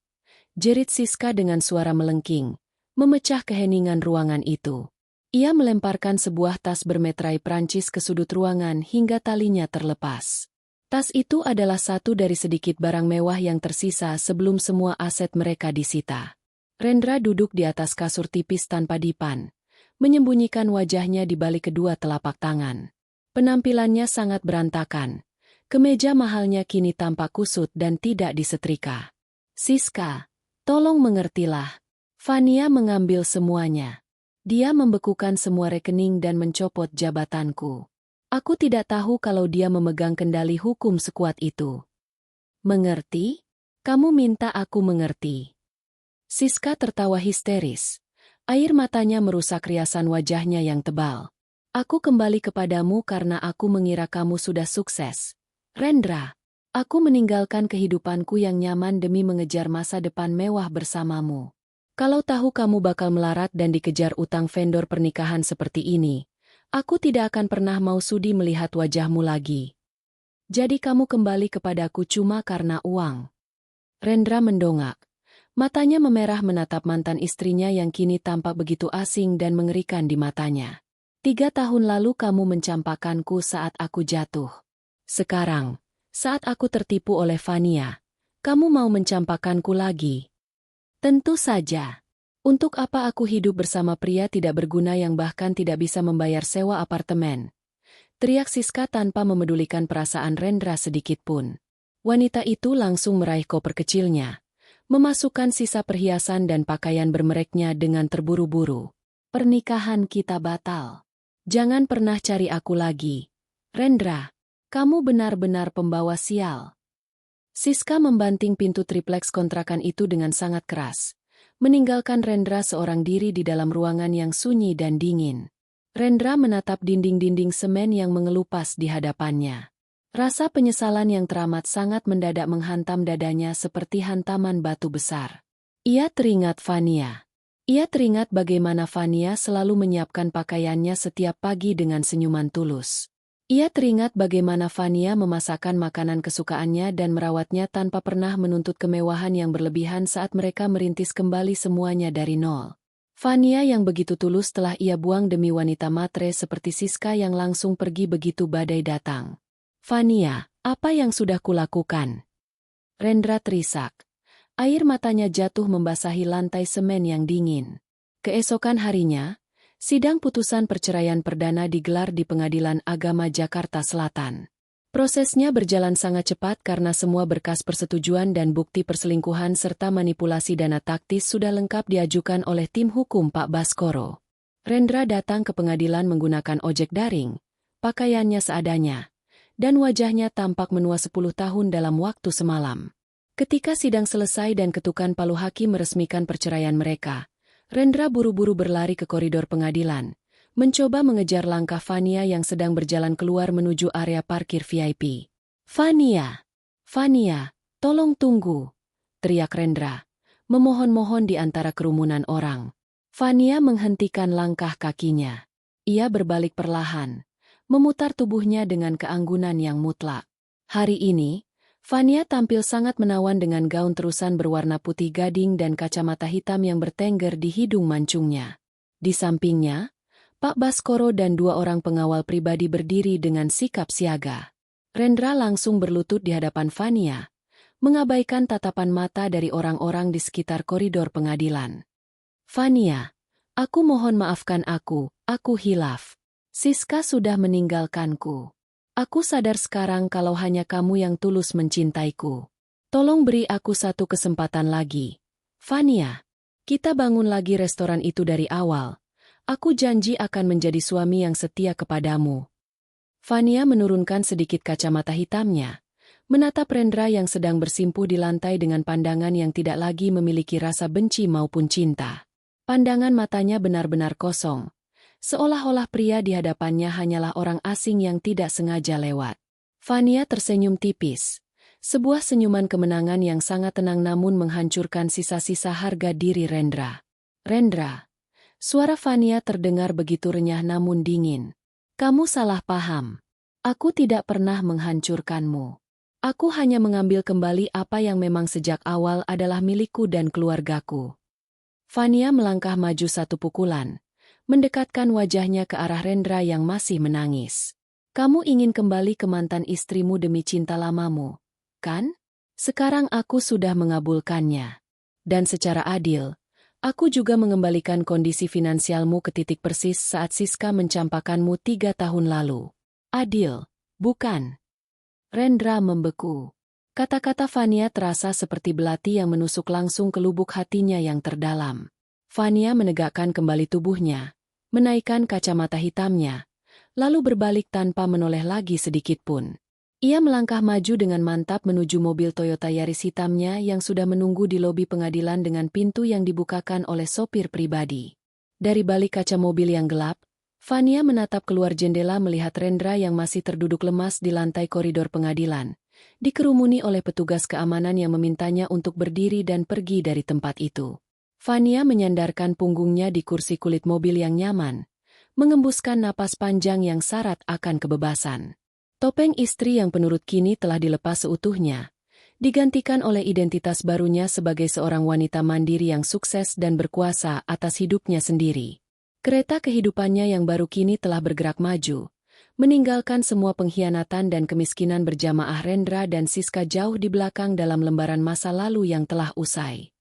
jerit Siska dengan suara melengking, memecah keheningan ruangan itu. Ia melemparkan sebuah tas bermetrai Prancis ke sudut ruangan hingga talinya terlepas. Tas itu adalah satu dari sedikit barang mewah yang tersisa sebelum semua aset mereka disita. Rendra duduk di atas kasur tipis tanpa dipan, menyembunyikan wajahnya di balik kedua telapak tangan. Penampilannya sangat berantakan. Kemeja mahalnya kini tampak kusut dan tidak disetrika. "Siska, tolong mengertilah. Fania mengambil semuanya. Dia membekukan semua rekening dan mencopot jabatanku. Aku tidak tahu kalau dia memegang kendali hukum sekuat itu." "Mengerti? Kamu minta aku mengerti?" Siska tertawa histeris. Air matanya merusak riasan wajahnya yang tebal. "Aku kembali kepadamu karena aku mengira kamu sudah sukses, Rendra. Aku meninggalkan kehidupanku yang nyaman demi mengejar masa depan mewah bersamamu. Kalau tahu kamu bakal melarat dan dikejar utang vendor pernikahan seperti ini, aku tidak akan pernah mau sudi melihat wajahmu lagi. Jadi kamu kembali kepadaku cuma karena uang." Rendra mendongak. Matanya memerah menatap mantan istrinya yang kini tampak begitu asing dan mengerikan di matanya. 3 tahun lalu kamu mencampakkanku saat aku jatuh. Sekarang, saat aku tertipu oleh Fania, kamu mau mencampakkanku lagi. Tentu saja. Untuk apa aku hidup bersama pria tidak berguna yang bahkan tidak bisa membayar sewa apartemen? Teriak Siska tanpa memedulikan perasaan Rendra sedikit pun. Wanita itu langsung meraih koper kecilnya, memasukkan sisa perhiasan dan pakaian bermereknya dengan terburu-buru. "Pernikahan kita batal. Jangan pernah cari aku lagi. Rendra, kamu benar-benar pembawa sial." Siska membanting pintu tripleks kontrakan itu dengan sangat keras, meninggalkan Rendra seorang diri di dalam ruangan yang sunyi dan dingin. Rendra menatap dinding-dinding semen yang mengelupas di hadapannya. Rasa penyesalan yang teramat sangat mendadak menghantam dadanya seperti hantaman batu besar. Ia teringat Fania. Ia teringat bagaimana Fania selalu menyiapkan pakaiannya setiap pagi dengan senyuman tulus. Ia teringat bagaimana Fania memasakkan makanan kesukaannya dan merawatnya tanpa pernah menuntut kemewahan yang berlebihan saat mereka merintis kembali semuanya dari nol. Fania yang begitu tulus telah ia buang demi wanita matre seperti Siska yang langsung pergi begitu badai datang. "Fania, apa yang sudah kulakukan?" Rendra terisak. Air matanya jatuh membasahi lantai semen yang dingin. Keesokan harinya, sidang putusan perceraian perdana digelar di Pengadilan Agama Jakarta Selatan. Prosesnya berjalan sangat cepat karena semua berkas persetujuan dan bukti perselingkuhan serta manipulasi dana taktis sudah lengkap diajukan oleh tim hukum Pak Baskoro. Rendra datang ke pengadilan menggunakan ojek daring, pakaiannya seadanya, dan wajahnya tampak menua 10 tahun dalam waktu semalam. Ketika sidang selesai dan ketukan palu hakim meresmikan perceraian mereka, Rendra buru-buru berlari ke koridor pengadilan, mencoba mengejar langkah Fania yang sedang berjalan keluar menuju area parkir VIP. "Fania! Fania, tolong tunggu!" teriak Rendra, memohon-mohon di antara kerumunan orang. Fania menghentikan langkah kakinya. Ia berbalik perlahan, memutar tubuhnya dengan keanggunan yang mutlak. Hari ini, Fania tampil sangat menawan dengan gaun terusan berwarna putih gading dan kacamata hitam yang bertengger di hidung mancungnya. Di sampingnya, Pak Baskoro dan 2 orang pengawal pribadi berdiri dengan sikap siaga. Rendra langsung berlutut di hadapan Fania, mengabaikan tatapan mata dari orang-orang di sekitar koridor pengadilan. "Fania, aku mohon maafkan aku hilaf. Siska sudah meninggalkanku. Aku sadar sekarang kalau hanya kamu yang tulus mencintaiku. Tolong beri aku satu kesempatan lagi. Fania, kita bangun lagi restoran itu dari awal. Aku janji akan menjadi suami yang setia kepadamu." Fania menurunkan sedikit kacamata hitamnya, menatap Rendra yang sedang bersimpuh di lantai dengan pandangan yang tidak lagi memiliki rasa benci maupun cinta. Pandangan matanya benar-benar kosong, seolah-olah pria di hadapannya hanyalah orang asing yang tidak sengaja lewat. Fania tersenyum tipis, sebuah senyuman kemenangan yang sangat tenang namun menghancurkan sisa-sisa harga diri Rendra. "Rendra," suara Fania terdengar begitu renyah namun dingin. "Kamu salah paham. Aku tidak pernah menghancurkanmu. Aku hanya mengambil kembali apa yang memang sejak awal adalah milikku dan keluargaku." Fania melangkah maju satu pukulan, mendekatkan wajahnya ke arah Rendra yang masih menangis. "Kamu ingin kembali ke mantan istrimu demi cinta lamamu, kan? Sekarang aku sudah mengabulkannya. Dan secara adil, aku juga mengembalikan kondisi finansialmu ke titik persis saat Siska mencampakkanmu 3 tahun lalu. Adil, bukan?" Rendra membeku. Kata-kata Fania terasa seperti belati yang menusuk langsung ke lubuk hatinya yang terdalam. Fania menegakkan kembali tubuhnya, menaikkan kacamata hitamnya, lalu berbalik tanpa menoleh lagi sedikitpun. Ia melangkah maju dengan mantap menuju mobil Toyota Yaris hitamnya yang sudah menunggu di lobi pengadilan dengan pintu yang dibukakan oleh sopir pribadi. Dari balik kaca mobil yang gelap, Fania menatap keluar jendela melihat Rendra yang masih terduduk lemas di lantai koridor pengadilan, dikerumuni oleh petugas keamanan yang memintanya untuk berdiri dan pergi dari tempat itu. Fania menyandarkan punggungnya di kursi kulit mobil yang nyaman, mengembuskan napas panjang yang syarat akan kebebasan. Topeng istri yang penurut kini telah dilepas seutuhnya, digantikan oleh identitas barunya sebagai seorang wanita mandiri yang sukses dan berkuasa atas hidupnya sendiri. Kereta kehidupannya yang baru kini telah bergerak maju, meninggalkan semua pengkhianatan dan kemiskinan berjamaah Rendra dan Siska jauh di belakang dalam lembaran masa lalu yang telah usai.